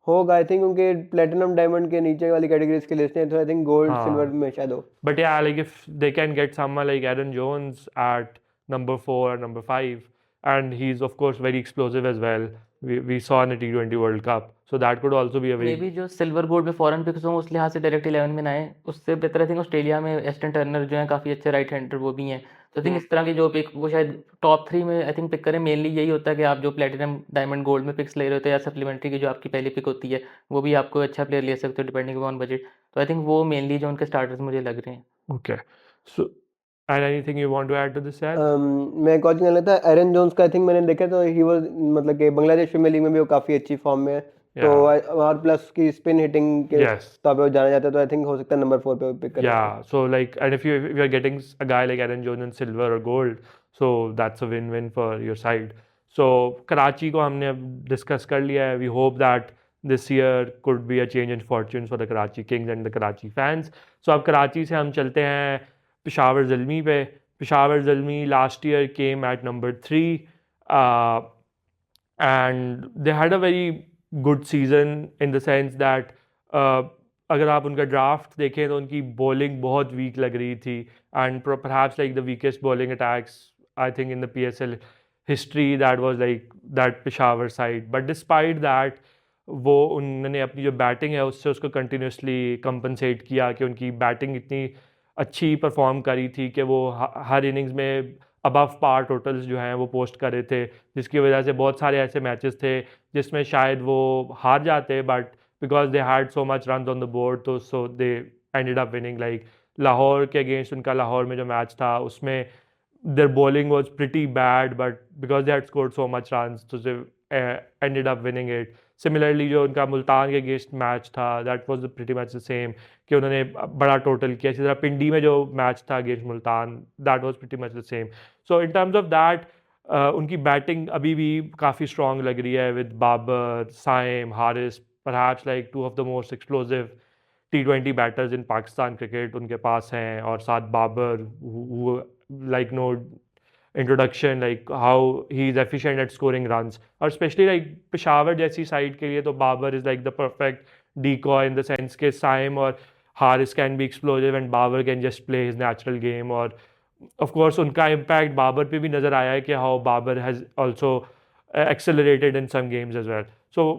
होगा I think, उनके प्लेटिनम डायमंड के नीचे वाली कैटेगरीज की लिस्ट है, तो आई थिंक गोल्ड सिल्वर में शायद हो। But yeah, like if they can get someone like Aaron Jones at number 4 or number 5, and he's of course very explosive as well. We saw in the T20 World Cup, so that could also be a may very भी जो silver gold में foreign pics हों उस लिहाज से direct 11 में ना आए, उससे बेहतर आई थिंक ऑस्ट्रेलिया में एस्टन टर्नर जो है काफ़ी अच्छे राइट हैंडर वो भी हैं। तो आई थिंक इस तरह की जो पिक वो शायद टॉप 3 में आई थिंक पिक करें। मेनली यही होता है कि आप जो प्लेटिनम डायमंड गोल्ड में पिक्स ले रहे होते हैं, या सप्लीमेंट्री की जो आपकी पहली पिक होती है, वो भी आपको अच्छा प्लेयर ले सकते हो डिपेंडिंग ऑन बजट। तो आई थिंक वो मेनली जो उनके स्टार्टर्स मुझे लग रहे हैं। okay. So, and anything you want to add to this, Yad? मैं कोचिंग कर लेता एरन जोन्स का, आई थिंक मैंने देखा तो ही वाज, मतलब कि बांग्लादेश प्रीमियर लीग में भी वो काफ़ी अच्छी फॉर्म में है, तो Yeah. और प्लस की स्पिन हिटिंग के Yes. तौर पे वो जाना जाता है, तो आई थिंक हो सकता है नंबर 4 पे पिक करें। Yeah, so like, and if you're getting a guy like Aaron Jones in silver or gold, so that's a win-win for your side. So Karachi को हमने अब डिस्कस कर लिया है. We hope that this year could be a change in fortunes for the Karachi Kings and the Karachi fans. So अब कराची से हम चलते हैं पेशावर ज़ल्मी पे. Peshawar Zalmi last year came at number 3, and they had a very good season in the sense that अगर आप उनका draft देखें तो उनकी बॉलिंग बहुत वीक लग रही थी, and perhaps like the weakest bowling attacks I think in the PSL history, that was like that Peshawar side. But despite that, वो उन्होंने अपनी जो बैटिंग है उससे उसको कंटिन्यूसली कंपनसेट किया कि उनकी बैटिंग इतनी अच्छी परफॉर्म करी थी कि वो हर इनिंग्स में अबव पार टोटल्स जो हैं वो पोस्ट कर रहे थे, जिसकी वजह से बहुत सारे ऐसे मैचेस थे जिसमें शायद वो हार जाते, but because they had so much run on the board, तो so they ended up winning. Like Lahore के अगेंस्ट उनका लाहौर में जो मैच था उसमें their bowling was pretty bad, but because they had scored so much runs, so they ended up winning it. Similarly, जो उनका मुल्तान के अगेंस्ट मैच था, that was pretty much the same, कि उन्होंने बड़ा टोटल किया. इसी तरह पिंडी में जो मैच था against Multan, that was pretty much the same. So in terms of that, उनकी बैटिंग अभी भी काफ़ी स्ट्रॉन्ग लग रही है with Babar, Saim, Haris, perhaps like two of the most explosive T20 batters in Pakistan cricket उनके पास हैं, और साथ Babar who like no introduction, like how he is efficient at scoring runs, और especially like पेशावर जैसी साइड के लिए तो Babar is like the perfect decoy in the sense के साइम और Haris can be explosive and Babar can just play his natural game. और of course उनका impact Babar पे भी नज़र आया है कि how Babar has also accelerated in some games as well. So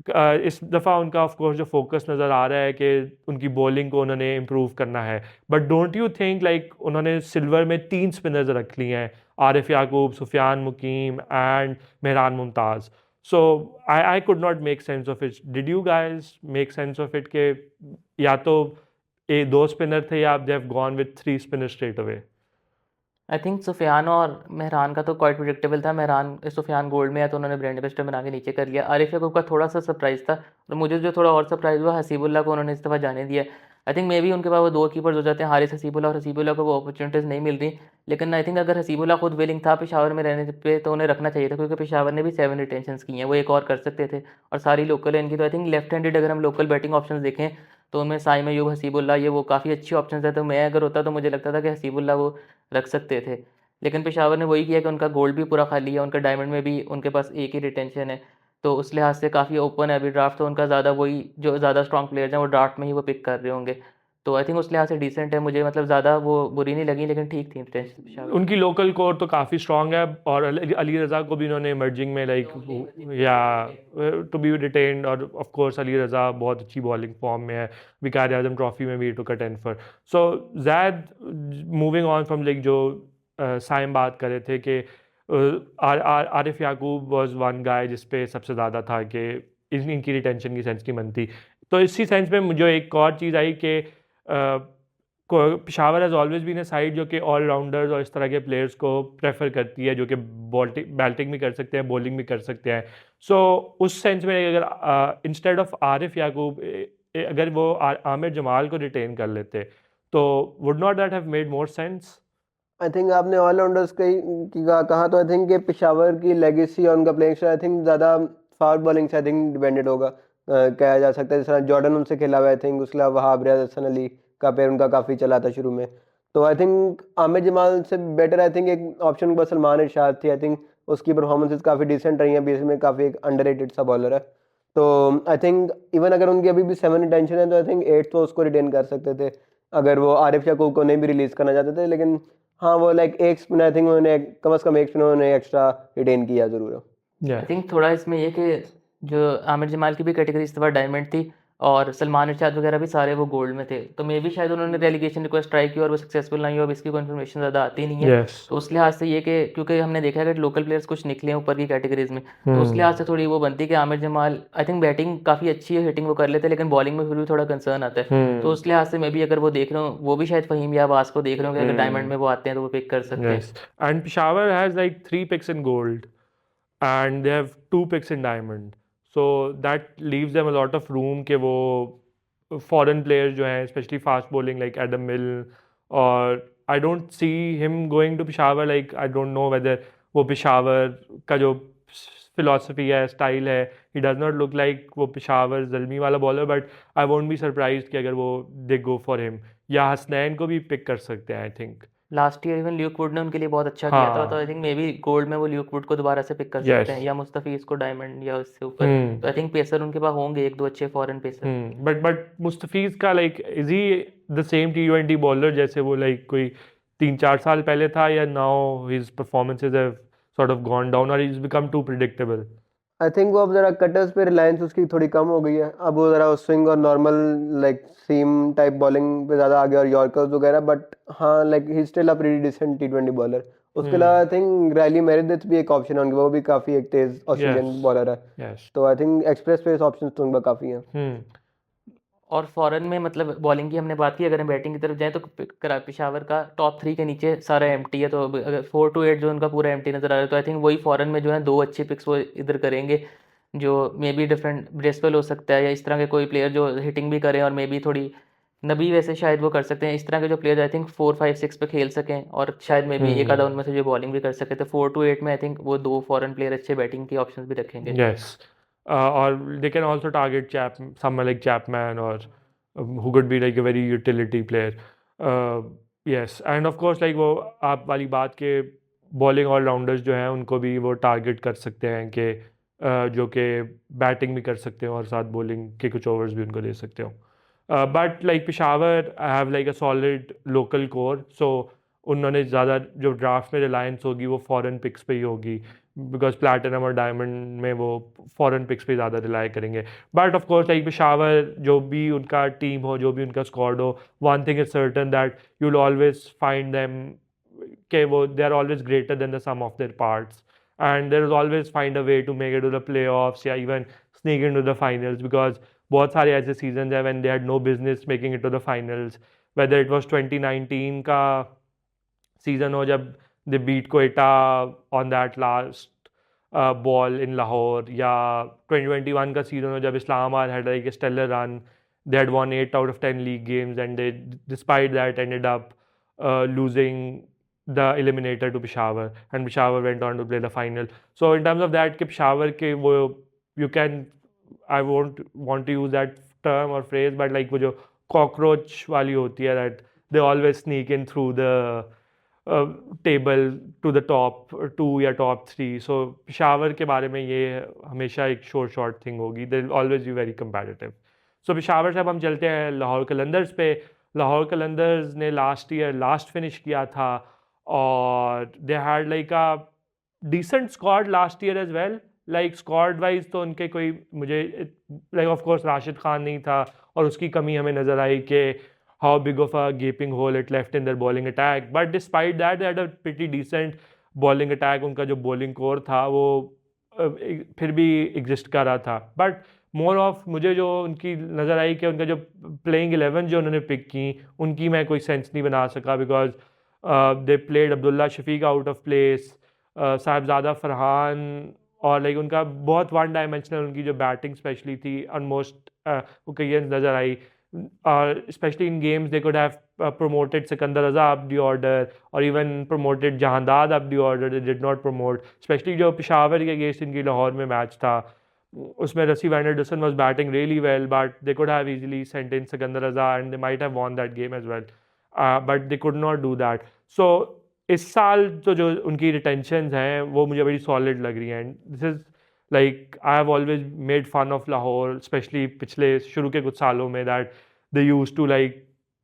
इस दफ़ा उनका ऑफ कोर्स जो फोकस नज़र आ रहा है कि उनकी बॉलिंग को उन्होंने इम्प्रूव करना है. But don't you think like उन्होंने सिल्वर में 3 स्पिनर्स रख लिए हैं, Arif Yaqoob, Sufiyan Muqeem and Mehran Mumtaz. So I could not make sense of it. Did you guys make sense of it कि या तो 2 स्पिनर थे या they have gone with 3 spinner straight away? I think Sufiyan और मेहरान का तो क्वाइट प्रिडिक्टेबल था. सुफियान गोल्ड में है तो उन्होंने ब्रांड एम्बेसडर बना के नीचे कर लिया. आरिफ याकूब का थोड़ा सा सरप्राइज़ था, और मुझे जो थोड़ा और सरप्राइज़ हुआ, हसीबुल्ला को उन्होंने इस दफ़ा जाने दिया. आई थिंक मे बी उनके पास वो 2 कीपर्स हो जाते हैं, हारिस हसीबुल्ला, और हसीबुल्ला को वो अपॉर्चुनिटीज़ नहीं मिल रही. लेकिन आई थिंक अगर हसीबुल्ला खुद विलिंग था पेशावर में रहने पे तो उन्हें रखना चाहिए था, क्योंकि पेशावर ने भी 7 रिटेंशंस की हैं, वो एक और कर सकते थे, और सारी लोकल है इनकी. तो आई थिंक लेफ्ट हैंडेड अगर हम लोकल बैटिंग ऑप्शंस देखें तो उनमें साइम अयूब, हसीबुल्ला, ये वो काफ़ी अच्छी ऑप्शंस है. तो मैं अगर होता तो मुझे लगता था कि हसीबुल्ला वो रख सकते थे. लेकिन पेशावर ने वही किया कि उनका गोल्ड भी पूरा खाली है, उनका डायमंड में भी उनके पास एक ही रिटेंशन है. तो उस लिहाज से काफ़ी ओपन है अभी ड्राफ्ट, तो उनका ज़्यादा वही जो ज़्यादा स्ट्रॉन्ग प्लेयर्स हैं वो ड्राफ्ट में ही वो पिक कर रहे होंगे. तो आई थिंक उस लिहाज से डिसेंट है, मुझे मतलब ज़्यादा वो बुरी नहीं लगी, लेकिन ठीक थी रिटेंशन पेशावर. उनकी लोकल कोर तो काफ़ी स्ट्रॉन्ग है, और अली रज़ा को भी उन्होंने इमर्जिंग में लाइक या टू बी रिटेन्ड. और ऑफ कोर्स अली रज़ा बहुत अच्छी बॉलिंग फॉर्म में है, विकार आजम ट्रॉफी में भी टुक अ 10 for. So Zaid, moving on from like जो साइम बात कर रहे थे कि आरिफ याकूब वाज वन गाय जिस पे सबसे ज़्यादा था कि इनकी रिटेंशन की सेंस नहीं बनती. तो इसी सेंस में मुझे एक और चीज़ आई कि Peshawar has always been a side जो कि ऑलराउंडर्स और इस तरह के प्लेयर्स को प्रेफर करती है, जो कि बैटिंग भी कर सकते हैं, बॉलिंग भी कर सकते हैं. सो उस सेंस में अगर इंस्टेड ऑफ आरिफ याकूब अगर वो आमिर जमाल को रिटेन कर लेते तो would not that have made more sense? I think आपने ऑलराउंडर्स कहा, तो आई थिंक कि पेशावर की लेगेसी और उनका प्लेइंग स्टाइल आई थिंक ज़्यादा फास्ट बॉलिंग से आई थिंक डिपेंडेड होगा, कहा जा सकता है. जिस तरह जॉर्डन उनसे खेला हुआ है, आई थिंक उसके अलावा वहाब रियाज हसन अली का पेयर उनका काफ़ी चला था शुरू में. तो आई थिंक आमिर जमाल से बेटर आई थिंक एक ऑप्शन पर सलमान इरशाद थी. आई थिंक उसकी परफॉर्मेंसेज काफ़ी डिसेंट रही हैं, बीच में काफ़ी एक अंडररेटेड सा बॉलर है. तो आई थिंक इवन अगर उनकी अभी भी 7 रिटेंशन है तो आई थिंक 8 तो उसको रिटेन कर सकते थे अगर वो आरिफ याकूब को नहीं भी रिलीज़ करना चाहते थे. लेकिन हाँ, वो लाइक एक स्पिन आई थिंक उन्होंने कम से कम एक स्पिन उन्होंने एक्स्ट्रा रिटेन किया ज़रूर है. आई थिंक थोड़ा इसमें ये कि जो आमिर जमाल की भी कैटेगरी इस दफ़ा डायमंड थी, और सलमान इरशाद वगैरह भी सारे वो गोल्ड में थे. तो मे भी शायद उन्होंने रेलीगेशन रिक्वेस्ट ट्राई की और वो सक्सेसफुल नहीं हुआ. अब इसकी कोई इन्फॉर्मेशन ज़्यादा आती नहीं है. Yes. तो उस लिहाज से ये कि क्योंकि हमने देखा है कि लोकल प्लेयर्स कुछ निकले हैं ऊपर की कैटेगरीज में, तो उस लिहाज से थोड़ी वो बनती है कि Aamir Jamal I think batting काफ़ी अच्छी है, हिटिंग वो कर लेते हैं, लेकिन बॉलिंग में फिर भी थोड़ा कंसर्न आता है. तो उस लिहाज से मे भी अगर वो देख रहे हो, वो भी शायद फ़हीम या अब्बास को देख रहे हो कि अगर डायमंड में वो आते हैं तो वो पिक कर सकते हैं. Yes. And Peshawar has like 3 picks in gold and they have 2 picks in diamond. So that leaves them a lot of room कि वो फॉरेन प्लेयर्स जो हैं specially fast bowling like Adam Milne, और I don't see him going to Peshawar, like I don't know whether वो पेशावर का जो philosophy है, style है, he does not look like वो पेशावर ज़ल्मी वाला bowler, but I won't be surprised कि अगर वो दे गो फॉर हिम, या हसनैन को भी पिक कर सकते हैं I think. Last year even Luke Wood ने उनके लिए बहुत अच्छा किया था, तो आई हाँ, थिंक मे बी गोल्ड में वो ल्यूक वुड को दोबारा से पिक कर सकते यस। हैं, या मुस्तफीज़ को डायमंड या उससे ऊपर। हम्म तो आई थिंक पेसर उनके पास होंगे, एक दो अच्छे फॉरेन पेसर। बट मुस्तफीज का like is he the same T20 bowler जैसे वो लाइक कोई 3-4 साल पहले था, या now his performances have sort of gone down और is become too predictable? I think वो अब ज़रा कटर्स पे रिलायंस उसकी थोड़ी कम हो गई है, अब वो ज़रा स्विंग और normal like seam type bowling पे ज़्यादा आ गया और यॉर्कर्स वगैरह, बट हाँ like he still a pretty decent T20 bowler. उसके अलावा आई थिंक रैली मेरेदिथ भी एक ऑप्शन है उनके, वो भी काफ़ी एक तेज़ यस, ऑस्ट्रेलियन बॉलर है, यस। तो I think express pace option तो उनके पास काफ़ी हैं। और फॉरेन में मतलब बॉलिंग की हमने बात की, अगर हम बैटिंग की तरफ जाएँ तो पेशावर का टॉप 3 के नीचे सारा एम्प्टी है, तो अब अगर 4 टू 8 जो उनका पूरा एम्प्टी नज़र आ रहा है, तो आई थिंक वही फॉरेन में जो है 2 अच्छे पिक्स वो इधर करेंगे, जो मे बी डिफरेंट ब्रेसवेल हो सकता है, या इस तरह के कोई प्लेयर जो हिटिंग भी करें, और मे बी थोड़ी नबी वैसे शायद वो कर सकते हैं, इस तरह के जो प्लेयर आई थिंक 4 5 6 पे खेल सकें, और शायद मे बी एक आधा उनमें से जो बॉलिंग भी कर सके, तो 4 टू 8 में आई थिंक वो 2 फॉरेन प्लेयर अच्छे बैटिंग के ऑप्शंस भी रखेंगे। Yes. Or they can also target someone like Chapman, or who could be like a very utility player. Uh, yes, and of course like वो आप वाली बात के बॉलिंग ऑलराउंडर्स जो हैं उनको भी वो टारगेट कर सकते हैं कि जो कि बैटिंग भी कर सकते हो और साथ बॉलिंग के कुछ ओवर्स भी उनको दे सकते हो। But like Peshawar I have like a solid local core, so उन्होंने ज़्यादा जो ड्राफ्ट में रिलायंस होगी वो फॉरेन पिक्स पे ही होगी, बिकॉज प्लैटिनम और डायमंड में वो फॉरेन पिक्स पे ज़्यादा रिलाई करेंगे। But of course like Peshawar जो भी उनका टीम हो, जो भी उनका स्क्वाड हो, one thing is certain that you will always find them कि वो they are always greater than the sum of their parts, and there is always find a way to make it to the playoffs या even sneak in to the finals, because बहुत सारे ऐसे season हैं when they had no business making it to the finals, whether it was 2019 का सीजन हो जब they beat Quetta on that last ball in Lahore, या 2021 का सीजन हो जब Islamabad had like a stellar run, they had won 8 out of 10 league games and they despite that ended up losing the eliminator to Peshawar, and Peshawar went on to play the final. So in terms of that कि Peshawar के वो you can, I won't want to use that term or phrase, but like वो जो cockroach वाली होती है that they always sneak in through the table to the top 2 या top 3, सो पेशावर के बारे में ये हमेशा एक शॉर्ट थिंग होगी, they always be very competitive. So Peshawar से अब हम चलते हैं लाहौर कलंदर्स पे। लाहौर कलंदर्स ने लास्ट ईयर लास्ट फिनिश किया था, और they had like a decent squad last year as well, like squad wise तो उनके कोई मुझे like of course Rashid Khan नहीं था, और उसकी कमी हमें नज़र आई कि how big of a gaping hole it left in their bowling attack. But despite that, they had a pretty decent bowling attack. उनका जो bowling core था वो फिर भी एग्जिस्ट कर रहा था। बट मोर ऑफ मुझे जो उनकी नज़र आई कि उनका जो प्लेइंग 11 जो उन्होंने पिक की उनकी मैं कोई सेंस नहीं बना सका, because they played Abdullah Shafique out of place, Sahibzada Farhan, और लाइक उनका बहुत वन डायमेंशनल उनकी जो बैटिंग स्पेशली थी ऑलमोस्ट ओकेजन नज़र आई, especially in games they could have promoted Sikandar Raza up the order or even promoted Jahandad up the order, they did not promote, especially जो पेशावर के against इनकी लाहौर में match था उसमें रसी वैंडरसन was batting really well, but they could have easily sent in Sikandar Raza and they might have won that game as well, but they could not do that. So इस साल तो जो उनकी रिटेंशंस हैं वो मुझे बड़ी सॉलिड लग रही हैं। This is like I have always made fun of Lahore, especially पिछले शुरू के कुछ सालों में, that they used to like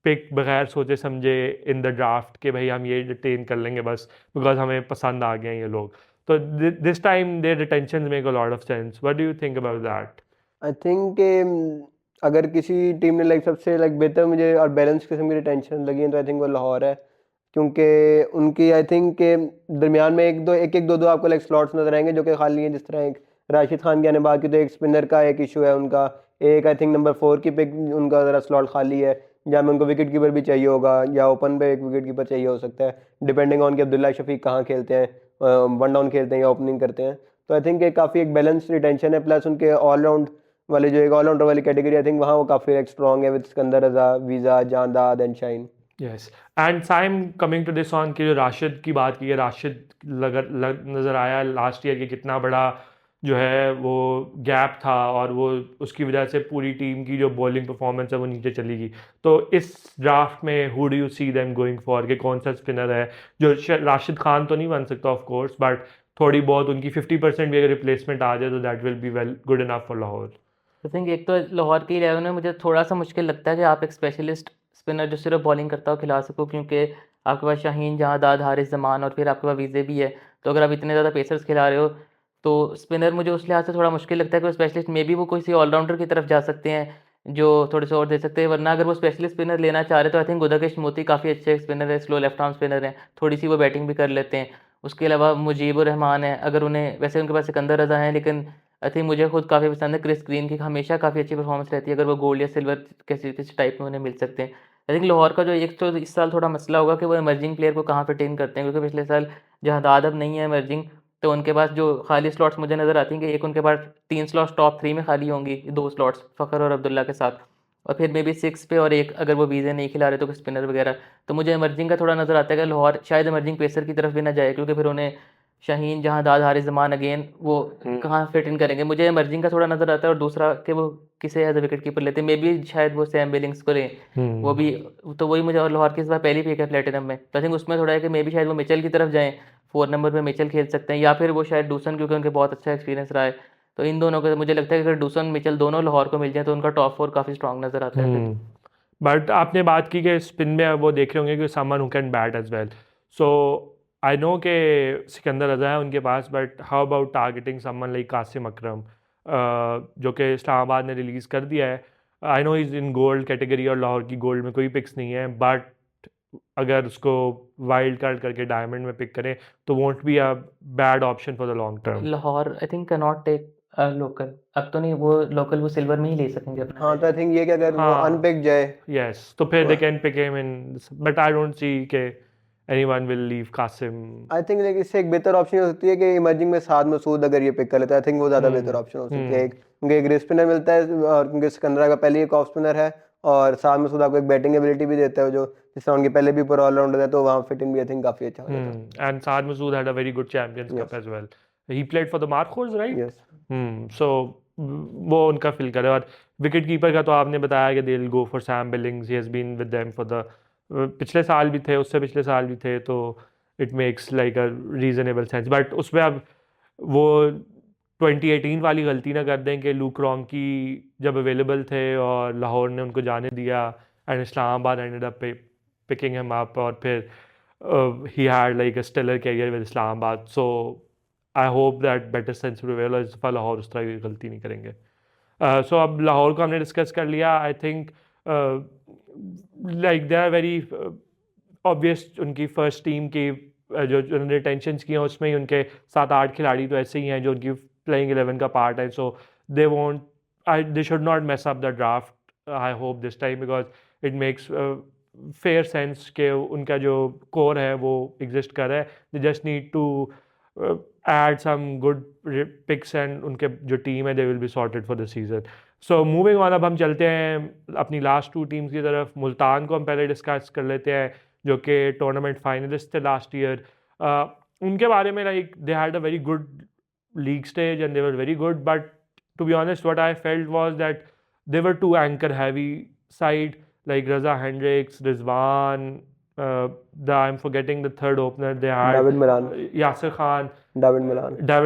pick बगैर सोचे समझे in the draft कि भाई हम ये रिटेन कर लेंगे बस because हमें पसंद आ गए हैं ये लोग। तो this time their retentions make a lot of sense. What do you think about that? I think अगर किसी टीम ने लाइक सबसे लाइक बेहतर मुझे और बैलेंस किस्म की रिटेंशन लगी है तो आई थिंक वो लाहौर है, क्योंकि उनकी आई थिंक के दरमियान में एक दो आपको लाइक स्लॉट्स नजर आएंगे जो कि खाली हैं, जिस तरह एक राशिद खान की आने बात की तो एक स्पिनर का एक इशू है उनका, एक आई थिंक नंबर 4 की पिक उनका ज़रा स्लॉट खाली है जहाँ में उनको विकेट कीपर भी चाहिए होगा या ओपन पे एक विकेट कीपर चाहिए हो सकता है, डिपेंडिंग ऑन कि अब्दुल्ला शफीक कहाँ खेलते हैं, वन डाउन खेलते हैं या ओपनिंग करते हैं। तो आई थिंक ये काफ़ी एक बैलेंस रिटेंशन है, प्लस उनके ऑलराउंड वाले जो एक ऑलराउंडर वाली कैटेगरी आई थिंक वहाँ वो काफ़ी एक स्ट्रॉन्ग है with Sikandar Raza, Wiese, Jahandad and शाइन। Yes and Saim coming to this on कि जो राशिद की बात की है, राशिद नज़र आया लास्ट ईयर कि कितना बड़ा जो है वो गैप था और वो उसकी वजह से पूरी टीम की जो बॉलिंग परफॉर्मेंस है वो नीचे चली गई। तो इस ड्राफ्ट में who do you see them going for कि कौन सा स्पिनर है जो राशिद खान तो नहीं बन सकता ऑफ कोर्स, बट थोड़ी बहुत उनकी 50% भी अगर रिप्लेसमेंट आ जाए तो that will be well good enough for Lahore. I think एक तो लाहौर की 11 में मुझे थोड़ा सा मुश्किल लगता है कि आप एक स्पेशलिस्ट स्पिनर जो सिर्फ बॉलिंग करता हो खिला सको, क्योंकि आपके पास शाहीन जहांदाद, हारिस जमान और फिर आपके पास वीज़े भी है। तो अगर आप इतने ज़्यादा पेसर्स खिला रहे हो तो स्पिनर मुझे उस लिहाज से थोड़ा मुश्किल लगता है कि वो स्पेशलिस्ट मे बी वो किसी ऑलराउंडर की तरफ जा सकते हैं जो थोड़े से और दे सकते हैं, वरना अगर वो स्पेशलिस्ट स्पिनर लेना चाह रहे तो आई थिंक गुदाकेश मोती काफ़ी अच्छे स्पिनर है, स्लो लेफ्ट आर्म स्पिनर हैं, थोड़ी सी वो बैटिंग भी कर लेते हैं। उसके अलावा मुजीबुर रहमान है, अगर उन्हें वैसे उनके पास सिकंदर रज़ा हैं, लेकिन आई थिंक मुझे खुद काफ़ी पसंद है क्रिस ग्रीन की, हमेशा काफ़ी अच्छी परफॉर्मेंस रहती है, अगर वो गोल्ड या सिल्वर किसी टाइप में उन्हें मिल सकते हैं। आई थिंक लाहौर का जो एक तो इस साल थोड़ा मसला होगा कि वो इमर्जिंग प्लेयर को कहाँ फिट इन करते हैं, क्योंकि पिछले साल जहांदाद अब नहीं है इमर्जिंग, तो उनके पास जो खाली स्लॉट्स मुझे नज़र आती हैं कि एक उनके पास 3 स्लॉट्स टॉप 3 में खाली होंगी, 2 स्लॉट्स फ़खर और अब्दुल्ला के साथ, और फिर मे बी 6 पे और एक अगर वो वीज़े नहीं खिला रहे तो स्पिनर वगैरह। तो मुझे इमर्जिंग का थोड़ा नज़र आता है कि लाहौर शायद इमर्जिंग पेसर की तरफ भी ना जाए, क्योंकि फिर उन्हें शाहीन जहांदाद, हारिस जमान अगेन वो कहाँ फिट इन करेंगे। मुझे इमर्जिंग का थोड़ा नज़र आता है, और दूसरा कि वो किसे एज अ विकेट कीपर लेते हैं, मे बी शायद वो सैम बिलिंग्स को लें, वो भी। तो वही मुझे, और लाहौर की इस बार पहली पिक है प्लेटिनम में, तो आई थिंक उसमें थोड़ा है कि मे बी शायद वो मिचेल की तरफ जाएँ, 4 नंबर पे मिचेल खेल सकते हैं, या फिर वो शायद डूसन, क्योंकि उनके बहुत अच्छा एक्सपीरियंस रहा है। तो इन दोनों को मुझे लगता है कि अगर डूसन मिचेल दोनों लाहौर को मिल जाए तो उनका टॉप 4 काफ़ी स्ट्रॉन्ग नज़र आता है फिर। बट आपने बात की कि स्पिन में वो देख रहे होंगे कि someone who can bat as well. So I know कि सिकंदर रज़ा है उनके पास, but how about targeting someone like Qasim Akram जो कि इस्लामाबाद ने रिलीज़ कर दिया है। I know is in gold category और लाहौर की गोल्ड में कोई पिक्स नहीं है, बट अगर उसको वाइल्ड कार्ड करके डायमंड में पिक करें तो won't be a bad option for the long term. Lahore I think can not take local, अब तो नहीं, वो लोकल वो सिल्वर में ही ले सकेंगे अपना हाँ, तो आई शायद। थिंक ये कि अगर वो हाँ अनपिक जाए यस, तो फिर तो they can pick him in, but I don't see के anyone will leave Qasim. I think like इससे एक बेहतर ऑप्शन हो सकती है कि इमर्जिंग में साद मसूद अगर ये पिक कर लेता है, आई थिंक वो ज़्यादा बेहतर ऑप्शन हो सकती है। एक क्योंकि एक स्पिनर मिलता है, और क्योंकि सिकंदरा का पहले एक ऑफ स्पिनर है, और साद मसूद आपको एक बैटिंग एबिलिटी भी देता है जो जिस तरह उनके पहले भी पूरा ऑलराउंडर है, तो वहाँ फिट इन भी आई थिंक काफ़ी अच्छा हो जाता And Saad Masood had a very good Champions है। Cup yes as well. He played for the Markhors, right? Yes So वो उनका फिल करे। और विकेट कीपर का तो आपने बताया कि they'll go for Sam Billings. He has been with them for the पिछले साल भी थे, उससे पिछले साल भी थे, तो it makes like a reasonable sense. But उसमें अब वो 2018 वाली गलती ना कर दें कि लूक रॉन्की जब अवेलेबल थे और लाहौर ने उनको जाने दिया and Islamabad ended up picking him up, और फिर he had like a stellar career with Islamabad. So I hope that better sense prevail और इस दफ़ा लाहौर उस तरह की गलती नहीं करेंगे। सो अब लाहौर को हमने डिस्कस कर लिया। I think like they are very obvious, उनकी फर्स्ट टीम की जो जो उन्होंने टेंशन्स की हैं उसमें ही उनके 7-8 खिलाड़ी तो ऐसे ही हैं जो उनकी प्लेइंग 11 का पार्ट है। So they won't, they should not mess up the draft I hope this time, because it makes fair sense के उनका जो कोर है वो एग्जिस्ट कर रहा है। They just need to add some good picks and उनके जो टीम है they will be sorted for the season. So moving on, अब हम चलते हैं अपनी लास्ट 2 टीम्स की तरफ। मुल्तान को हम पहले डिस्कस कर लेते हैं जो कि टूर्नामेंट फाइनलिस्ट थे लास्ट ईयर। उनके बारे में like they had a very good league stage and they were very good, but to be honest what I felt was that they were too anchor heavy side, like Raza Hendricks, Rizwan, I'm forgetting the third opener they had, David Milan. Yasir Khan, David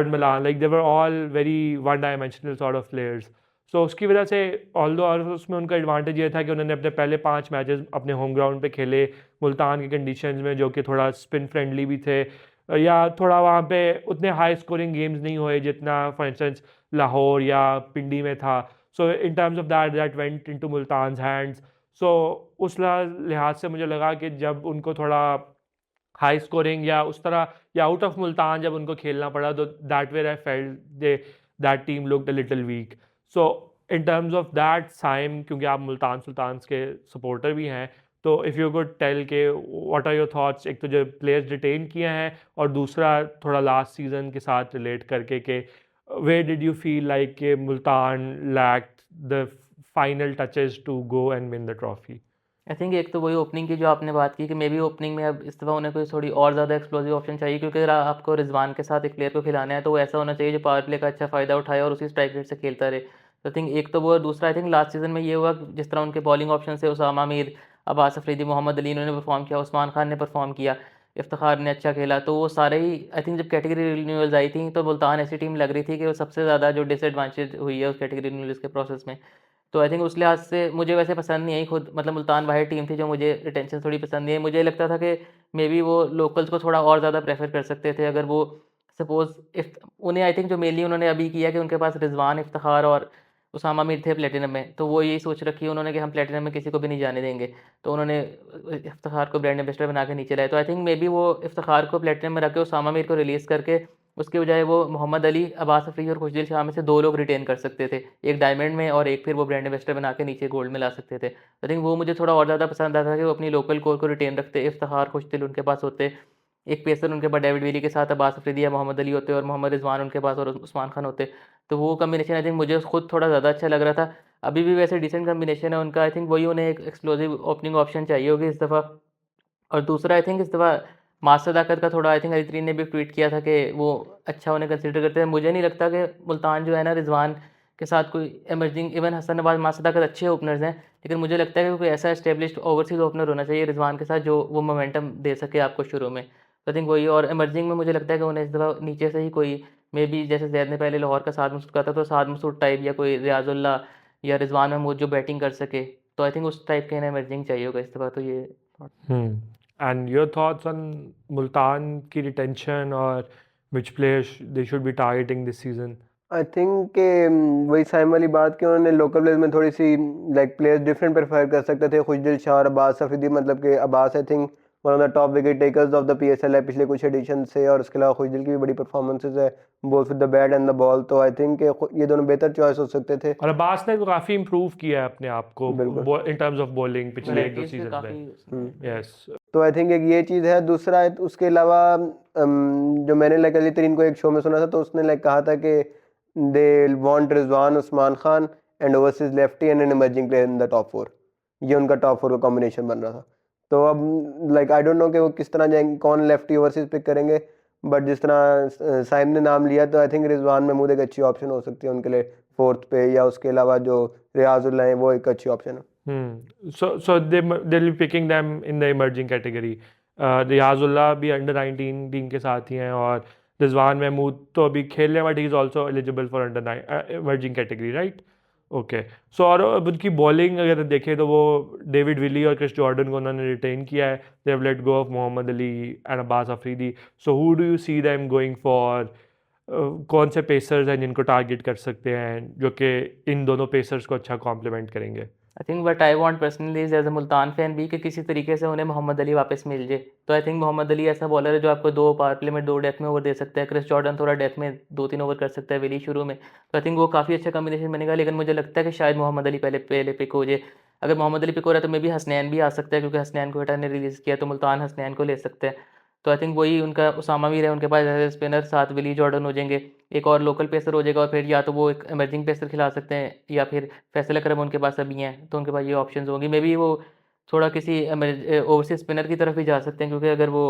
Milan, like they were all very one dimensional sort of players. So उसकी वजह से although और उसमें उनका advantage ये था कि उन्होंने अपने पहले 5 मैचेस अपने होम ग्राउंड पे खेले मुल्तान की कंडीशंस में, जो कि थोड़ा स्पिन फ्रेंडली भी थे, या थोड़ा वहाँ पे उतने हाई स्कोरिंग गेम्स नहीं हुए जितना फॉर इंस्टेंस लाहौर या पिंडी में था। So in terms of that went into Multan's hands. So उस लिहाज से मुझे लगा कि जब उनको थोड़ा हाई स्कोरिंग या उस तरह या आउट ऑफ मुल्तान जब उनको खेलना पड़ा, तो that where I felt that team looked a little weak. So in terms of that Saim, क्योंकि आप मुल्तान सुल्तान्स के सपोर्टर भी हैं, तो इफ़ यू कुड टेल के व्हाट आर योर थॉट्स, एक तो जो प्लेयर्स रिटेन किए हैं और दूसरा थोड़ा लास्ट सीज़न के साथ रिलेट करके कि where did you feel like कि Multan lacked the final touches to go and win the trophy? I think एक तो वही ओपनिंग की जो आपने बात की कि मे बी ओपनिंग में अब इस दफ़ा उन्हें कोई थोड़ी और ज़्यादा एक्सप्लोसिव ऑप्शन चाहिए, क्योंकि अगर आपको रिजवान के साथ एक प्लेयर को खिलाना है तो वो ऐसा होना चाहिए जो पावर प्ले का अच्छा फ़ायदा उठाए और उसी स्ट्राइक रेट से खेलता रहे। तो आई थिंक एक तो वो, और दूसरा आई थिंक लास्ट सीज़न में ये हुआ कि जिस तरह उनके बॉलिंग ऑप्शन से उसामा मीर, अब्बास अफरीदी, मोहम्मद अली इन्होंने परफॉर्म किया, उस्मान खान ने परफॉर्म किया, इफ्तिखार ने अच्छा खेला, तो वो सारे ही आई थिंक जब कैटेगरी रिन्यूअल्स आई थी तो मुल्तान ऐसी टीम लग रही थी कि वो सबसे ज़्यादा जो डिसएडवांटेज हुई है उस कैटेगरी रिन्यूअल्स के प्रोसेस में। तो आई थिंक उस लिहाज से मुझे वैसे पसंद नहीं आई खुद, मतलब मुल्तान वाहिद टीम थी जो मुझे रिटेंशन थोड़ी पसंद नहीं आई। मुझे लगता था कि मे बी वो लोकल्स को थोड़ा और ज़्यादा प्रेफर कर सकते थे अगर वो सपोज़ इफ उन्हें, आई थिंक जो मेनली उन्होंने अभी किया कि उनके पास रिजवान, इफ्तिखार और उसामा मीर थे प्लेटिनम में, तो वो यही सोच रखी है उन्होंने कि हम प्लेटिनम में किसी को भी नहीं जाने देंगे। तो उन्होंने इफ्तिखार को ब्रांड एम्बेसडर बना के नीचे लाए। तो आई थिंक मे बी वो इफ्तिखार को प्लेटिनम में रख के उसामा मीर को रिलीज़ करके उसके बजाय वो मोहम्मद अली, अब्बास अफरीदी और खुशदिल शाह में से 2 लोग रिटेन कर सकते थे। एक डायमंड में और एक फिर वो ब्रांड एम्बेसडर बना के नीचे गोल्ड में ला सकते थे। आई थिंक वो मुझे थोड़ा और ज़्यादा पसंद आता था कि वो अपनी लोकल कोर को रिटेन रखते, इफ्तिखार, खुशदिल उनके पास होते, एक पेसर उनके पास डेविड विली के साथ अब्बास अफरीदी या मोहम्मद अली होते और मोहम्मद रिजवान उनके पास और उस्मान खान होते। तो वो कॉम्बिनेशन आई थिंक मुझे खुद थोड़ा ज़्यादा अच्छा लग रहा था। अभी भी वैसे डिसेंट कॉम्बिनेशन है उनका। आई थिंक वही उन्हें एक एक्सप्लोसिव ओपनिंग ऑप्शन चाहिए होगी इस दफ़ा। और दूसरा आई थिंक इस दफ़ा मास्टर सदाकत का थोड़ा, आई थिंक अरित्रीन ने भी ट्वीट किया था कि वो अच्छा उन्हें कंसिडर करते हैं। मुझे नहीं लगता कि मुल्तान जो है ना रिजवान के साथ कोई इमर्जिंग, इवन हसन नवाज, मास्टर सदाकत अच्छे ओपनर्स हैं, लेकिन मुझे लगता है कि कोई ऐसा एस्टेब्लिश्ड ओवरसीज़ ओपनर होना चाहिए रिजवान के साथ जो वो मोमेंटम दे सके आपको शुरू में। तो आई थिंक वही, और इमर्जिंग में मुझे लगता है कि उन्हें इस दफ़ा नीचे से ही कोई, मे बी जैसे जैद ने पहले लाहौर का साद मसूद कहा था, तो साद मसूद टाइप या कोई रियाजुल्लाह या रिजवान महमूद जो बैटिंग कर सके, तो आई थिंक उस टाइप के इन्हें इमर्जिंग चाहिए होगा इस दफ़ा। तो ये Hmm. And your thoughts on Multan की retention or which players they should be targeting this season? I think कि वही साइम वाली बात कि उन्होंने लोकल प्लेयर्स में थोड़ी सी लाइक प्लेयर्स डिफरेंट प्रेफर कर सकते थे। खुशदिल शाह और अब्बास अफरीदी, मतलब कि Abbas I think one of the top wicket takers of the PSL है पिछले कुछ एडिशन से, और उसके अलावा खुशदिल की भी बड़ी परफॉर्मेंसेज है both with the bat and the ball. तो आई थिंक ये दोनों बेहतर चॉइस हो सकते थे। और अब्बास ने तो काफ़ी इम्प्रूव किया है अपने आप को बिल्कुल। in terms of bowling पिछले 1-2 वैराइटीज़ भी सीजन काफ़ी में। Yes. तो आई थिंक एक ये चीज़ है। दूसरा उसके अलावा जो मैंने लाइक अली तरीन को एक शो में सुना था, तो उसने लाइक कहा था कि they want Rizwan, Usman Khan and overseas lefty and an emerging player in the top 4। ये उनका टॉप 4 का कॉम्बिनेशन बन रहा था। तो अब लाइक आई डोंट नो कि वो किस तरह जाएंगे, कौन लेफ्टी ओवरसीज पिक करेंगे, बट जिस तरह साइम ने नाम लिया, तो आई थिंक रिजवान महमूद एक अच्छी ऑप्शन हो सकती है उनके लिए 4th पे, या उसके अलावा जो रियाजुल्लाह हैं वो एक अच्छी ऑप्शन है। So they'll be picking them in the emerging category. रियाजुल्लाह भी अंडर 19 टीम के साथ ही हैं और रिजवान महमूद तो अभी खेल रहे हैं, but he is also eligible for under emerging category, right? Okay. So और अब उनकी बॉलिंग अगर देखें तो वो डेविड विली और क्रिस जॉर्डन को उन्होंने रिटेन किया है। They have let go of Mohammad Ali and Abbas Afridi. So who do you see them going for? कौन से पेसर्स हैं जिनको टारगेट कर सकते हैं जो कि इन दोनों पेसर्स को अच्छा कॉम्प्लीमेंट करेंगे? I think but I want personally as a Multan fan भी कि किसी तरीके से उन्हें मोहम्मद अली वापस मिल जाए। तो आई थिंक मोहम्मद अली ऐसा बॉलर है जो आपको 2 पावर प्ले में 2 डेथ में ओवर दे सकता है। क्रिस जॉर्डन थोड़ा डेथ में 2-3 ओवर कर सकता है विली शुरू में। तो आई थिंक वो काफ़ी अच्छा कॉम्बिनेशन बनेगा, लेकिन मुझे लगता है कि शायद मोहम्मद अली पहले पहले पिक हो जाए। अगर मोहम्मद अली पिक हो रहा है तो मे बी हसनैन भी आ सकता है, क्योंकि हसनैन को हटा ने रिलीज़ किया, तो मुल्तान हसनैन को ले सकते हैं। तो आई थिंक वही उनका उसामा मीर है उनके पास एज स्पिनर, साथ विली जॉर्डन हो जाएंगे, एक और लोकल पेसर हो जाएगा, और फिर या तो वो एक इमर्जिंग पेसर खिला सकते हैं या फिर फैसल अकरम उनके पास अभी हैं, तो उनके पास ये ऑप्शंस होंगी। मे बी वो थोड़ा किसी ओवरसीज़ स्पिनर की तरफ भी जा सकते हैं, क्योंकि अगर वो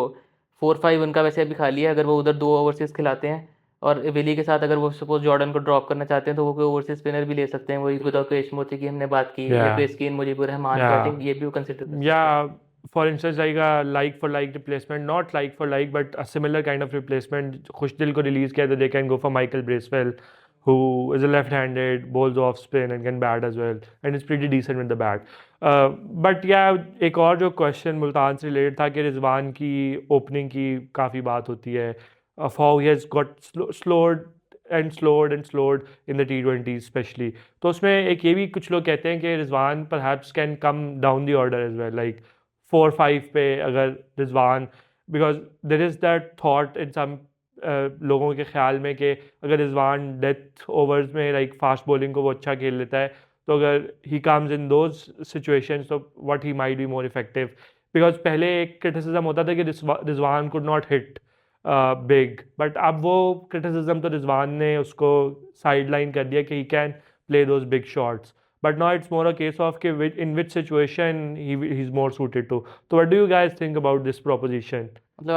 4-5 उनका वैसे अभी खाली है, अगर वो उधर 2 ओवरसीज़ खिलाते हैं और विली के साथ अगर वो सपोज जॉर्डन को ड्रॉप करना चाहते हैं, तो वो कोई ओवरसीज़ स्पिनर भी ले सकते हैं। वही खुदा को इशमोती की हमने बात की, या फिर स्किन मुजीबुर रहमान, तो आई थिंक ये भी वो कंसिडर कर सकते हैं। Yeah, for instance, like a like for like replacement, not like for like, but a similar kind of replacement. खुशदिल को release किया तो they can go for Michael Bracewell, who is a left-handed, bowls off spin and can bat as well, and is pretty decent with the bat. But yeah, एक और जो question Multan से related था कि रिजवान की opening की काफ़ी बात होती है of how he has got slowed in the T20 especially. तो उसमें एक ये भी कुछ लोग कहते हैं कि Rizwan perhaps can come down the order as well, like 4-5 पे अगर Rizwan, because there is that thought in some लोगों के ख्याल में कि अगर रिजवान डेथ ओवर्स में लाइक फास्ट बॉलिंग को वो अच्छा खेल लेता है तो अगर he comes in those situations तो what he might be more effective, because पहले एक क्रिटिसिज्म होता था कि Rizwan could not hit big, but अब वो क्रिटिसिज्म तो रिजवान ने उसको साइडलाइन कर दिया कि he can play those big shots, but now it's more a case of कि in which situation he's more suited to. So what do you guys think about this proposition? मतलब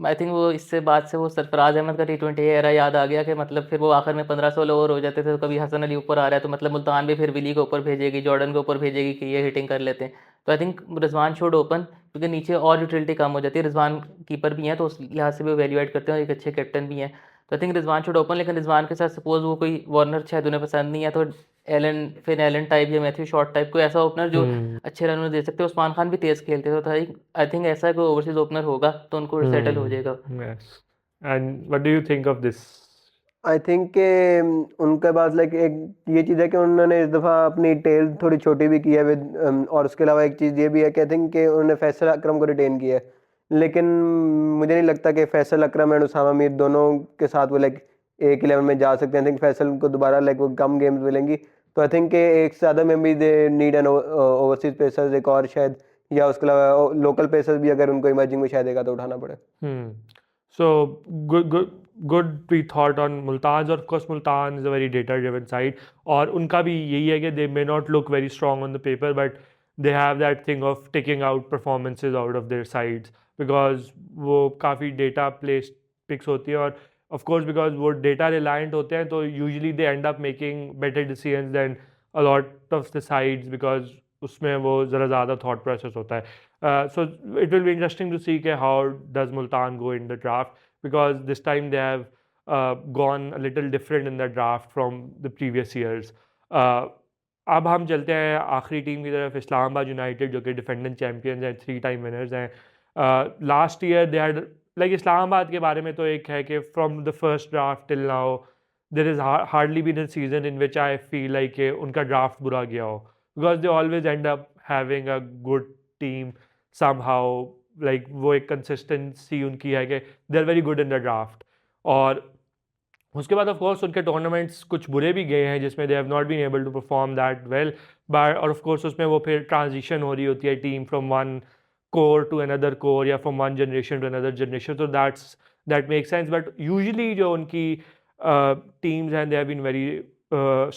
आई think वो इससे बाद से वो सरफराज अहमद का T20 एरा याद आ गया कि मतलब फिर वो आखिर में 15-16 ओवर हो जाते थे, तो कभी हसन अली ऊपर आ रहा है तो मतलब मुल्तान भी फिर विली को ऊपर भेजेगी, जॉर्डन को ऊपर भेजेगी कि ये हिटिंग कर लेते हैं। तो I think Rizwan should open, क्योंकि नीचे और यूटिलिटी कम हो जाती है। रिजवान कीपर भी हैं तो उस लिहाज से भी वो वैल्यूएट करते हैं और एक अच्छे कैप्टन भी हैं। तो I think Rizwan should open, लेकिन रिजवान के साथ सपोज वो कोई वार्नर शायद उन्हें पसंद नहीं है, तो फिन एलन टाइप या मैथ्यू शॉट टाइप कोई ऐसा ओपनर जो अच्छे रन उन्हें दे सकते हैं। उस्मान खान भी तेज़ खेलते हैं, तो आई थिंक ऐसा कोई ओवरसीज ओपनर होगा तो उनको सेटल हो जाएगा। Yes. And what do you think of this? I think कि उनके पास लाइक एक ये चीज़ है कि उन्होंने इस दफ़ा अपनी टेल थोड़ी छोटी भी की है विद, और उसके अलावा एक चीज़ ये भी है कि आई थिंक कि उन्होंने फैसल अकरम को रिटेन किया है, लेकिन मुझे नहीं लगता कि फैसल अकरम एंड उसामा मीर दोनों के साथ वो लाइक एक 11 में जा सकते हैं। आई थिंक फैसल को दोबारा लाइक वो कम गेम्स मिलेंगी, तो आई थिंक कि एक से ज़्यादा में भी they need an overseas pacers एक और शायद, या उसके अलावा लोकल पेसर्स भी अगर उनको इमर्जिंग में शायद एक तो उठाना पड़े। So good we thought on Multan, और of course Multan is a very data driven side, और उनका भी यही है कि they may not look very strong on the paper but they have that thing of taking out performances out of their sides because वो काफ़ी data placed picks होती है, और of course because वो data reliant होते हैं तो usually they end up making better decisions than a lot of the sides because उसमें वो ज़रा ज़्यादा thought process होता है. So it will be interesting to see how does Multan go in the draft, because this time they have gone a little different in the draft from the previous years. अब हम चलते हैं आखिरी team की तरफ, Islamabad United जो कि defending champions हैं, 3 टाइम विनर्स हैं। Last year they had like Islamabad के बारे में तो एक है कि from the first draft till now there is hardly been a season in which I feel like उनका ड्राफ्ट बुरा गया हो, because they always end up having a good team somehow, like वो एक कंसिस्टेंसी उनकी है कि they are very good in the draft. और उसके बाद ऑफ कोर्स उनके टूर्नामेंट्स कुछ बुरे भी गए हैं जिसमें they have not been able to perform that well, but और ऑफ कोर्स उसमें वो फिर ट्रांजिशन हो रही होती है team from one core to another core या from one generation to another generation, तो that make sense. But usually जो उनकी टीम्स हैं they have been very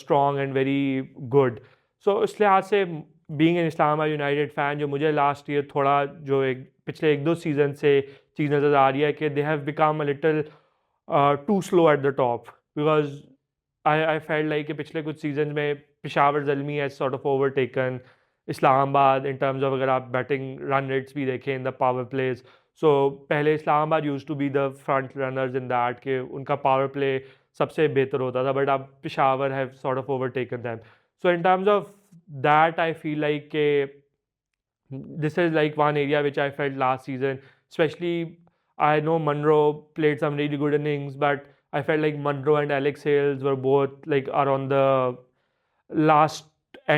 strong and very good. So इस लिहाज से being an Islamabad United fan, जो मुझे लास्ट ईयर थोड़ा जो एक पिछले 1-2 सीज़न से चीज़ नज़र आ रही है कि they have become a little too slow at the top, because I felt like कि पिछले कुछ सीजन में Peshawar Zalmi has sort of overtaken Islamabad in terms of, अगर आप बैटिंग रन रेट्स भी देखें in the power plays. So पहले Islamabad used to be the front runners in that कि उनका पावर प्ले सबसे बेहतर होता था, बट अब Peshawar have sort of overtaken them. So in terms of that I feel like this is like one area which I felt last season, especially I know Munro played some really good innings, but I felt like Munro and Alex Hales were both like are on the last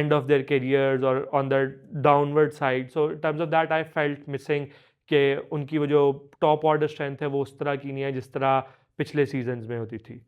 end of their careers or on the downward side. So in terms of that I felt missing कि उनकी वो जो top order strength है वो उस तरह की नहीं है जिस तरह पिछले सीजन्स में होती थी।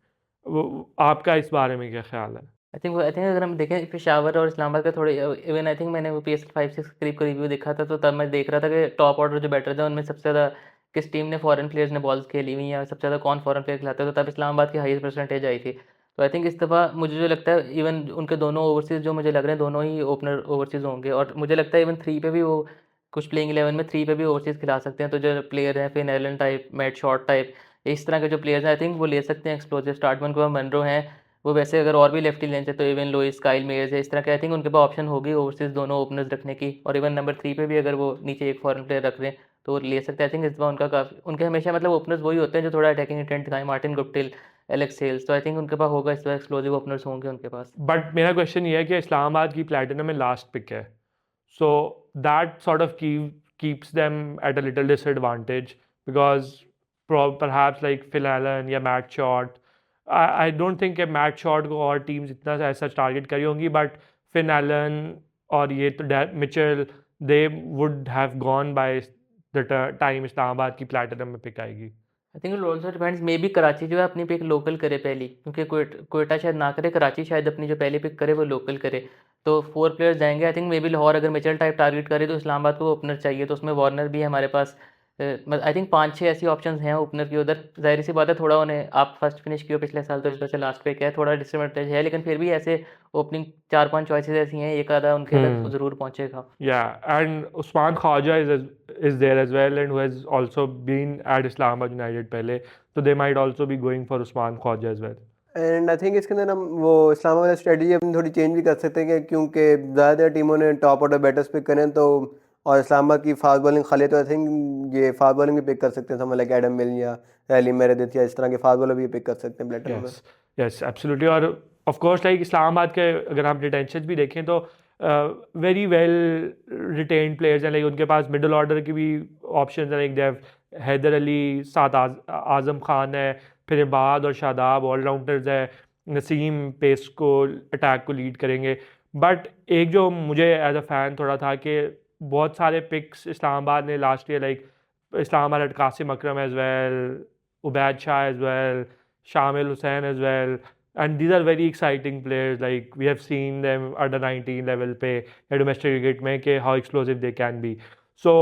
वो आपका इस बारे में क्या ख्याल है? आई थिंक अगर हम देखें पेशावर और इस्लामाबाद का थोड़े इवन आई थिंक मैंने वो PSL 5-6 करीब का रिव्यू देखा था, तो तब मैं देख रहा था कि टॉप ऑर्डर जो बैटर थे उनमें सबसे ज़्यादा किस टीम ने फॉरेन प्लेयर्स ने बॉल्स खेली हुई हैं, सबसे ज़्यादा कौन फॉरेन प्लेयर खिलाता है, तो तब इस्लामाबाद की हाईएस्ट परसेंटेज आई थी। तो आई थिंक इस दफ़ा मुझे जो लगता है इवन उनके दोनों ओवरसीज़ जो मुझे लग रहे हैं दोनों ही ओपनर ओवरसीज़ होंगे, और मुझे लगता है इवन 3 पे भी वो कुछ प्लेइंग 11 में 3 पे भी ओवरसीज़ खिला सकते हैं। तो जो प्लेयर हैं Finn Allen type, Matt Short type, इस तरह के जो प्लेयर्स हैं आई थिंक वो ले सकते हैं एक्सप्लोसिव स्टार्ट। उनके पास मनरो हैं, वो वैसे अगर और भी लेफ्टी लेन से तो इवन लुइस, काइल मेयर्स है, इस तरह के आई थिंक उनके पास ऑप्शन होगी ओवरसीज़ दोनों ओपनर्स रखने की। और इवन नंबर 3 पे भी अगर वो नीचे एक फॉरेन प्लेयर रख दें तो वो ले सकते हैं। आई थिंक इस बार उनका काफ़ी उनके हमेशा मतलब ओपनर्स वही होते हैं जो थोड़ा अटैकिंग इंटेंट दिखाएं, मार्टिन गुप्टिल, एलेक्स हेल्स, तो आई थिंक उनके पास होगा इस बार एक्सप्लोसिव ओपनर्स होंगे उनके पास। बट मेरा क्वेश्चन ये है कि इस्लामाबाद की प्लेटिनम में लास्ट पिक है, so that sort of keeps them at a little disadvantage because perhaps like Phil Allen या Matt Short, I don't think कि मैट शॉट को और टीम्स इतना ऐसा टारगेट करी होंगी, बट फिन एलन और ये तो Mitchell they would have gone by the time Islamabad की प्लेटिनम में पिक आएगी। आई think it also depends, may be Karachi जो है अपनी पिक लोकल करे पहली, क्योंकि कोयटा शायद ना करे, कराची शायद अपनी जो पहली पिक करे वो लोकल करे। तो 4 प्लेयर्स जाएँगे। I think may be Lahore अगर मिचेल टाइप टारगेट करे तो इस्लामाबाद को ओपनर चाहिए, तो उसमें वार्नर भी है हमारे पास। आई थिंक 5-6 ऐसी ऑप्शंस हैं ओपनर की उधर। ज़ाहिर-सी बात है, थोड़ा उन्हें, आप फर्स्ट फिनिश किए हो पिछले साल तो इस वजह से लास्ट पिक है, थोड़ा डिसएडवांटेज है, लेकिन फिर भी ऐसे ओपनिंग 4-5 चॉइसेस ऐसी हैं, एक आधा उनके तक ज़रूर पहुँचेगा। Yeah, and Usman Khawaja is there as well, and who has also been at Islamabad United पहले, so they might also be going for Usman Khawaja as well. And I think इसके अंदर हम वो इस्लामाबाद वाला स्ट्रेटजी अपनी थोड़ी change भी कर सकते हैं क्योंकि ज़्यादातर टीमों ने टॉप ऑर्डर बैटर्स पिक करें तो, और इस्लामाबाद की फास्ट बॉलिंग खाली है, तो आई थिंक ये फास्ट बॉलिंग भी पिक कर सकते हैं, समझ लाइक एडम मिल या रैली मेरेदिथ या इस तरह के फास्ट बॉलर भी पिक कर सकते हैं प्लेटफॉर्म में। Yes, absolutely. और ऑफ कोर्स लाइक इस्लामाबाद के अगर आप रिटेंशन भी देखें तो वेरी वेल रिटेन्ड प्लेयर्स हैं, लाइक उनके पास मिडिल ऑर्डर की भी ऑप्शंस हैं, like they have Haider Ali, साथ आज़म खान है, फिर इबाद और शादाब ऑलराउंडर्स है, नसीम पेस को अटैक को लीड करेंगे। बट एक जो मुझे एज अ फ़ैन थोड़ा था कि बहुत सारे पिक्स इस्लामाबाद ने last year, like Islamabad had Qasim Akram as well, Ubaid Shah as well, Shamil Hussain as well, and these are very exciting players. Like we have seen them at the 19 level पे या domestic cricket में कि how explosive they can be. So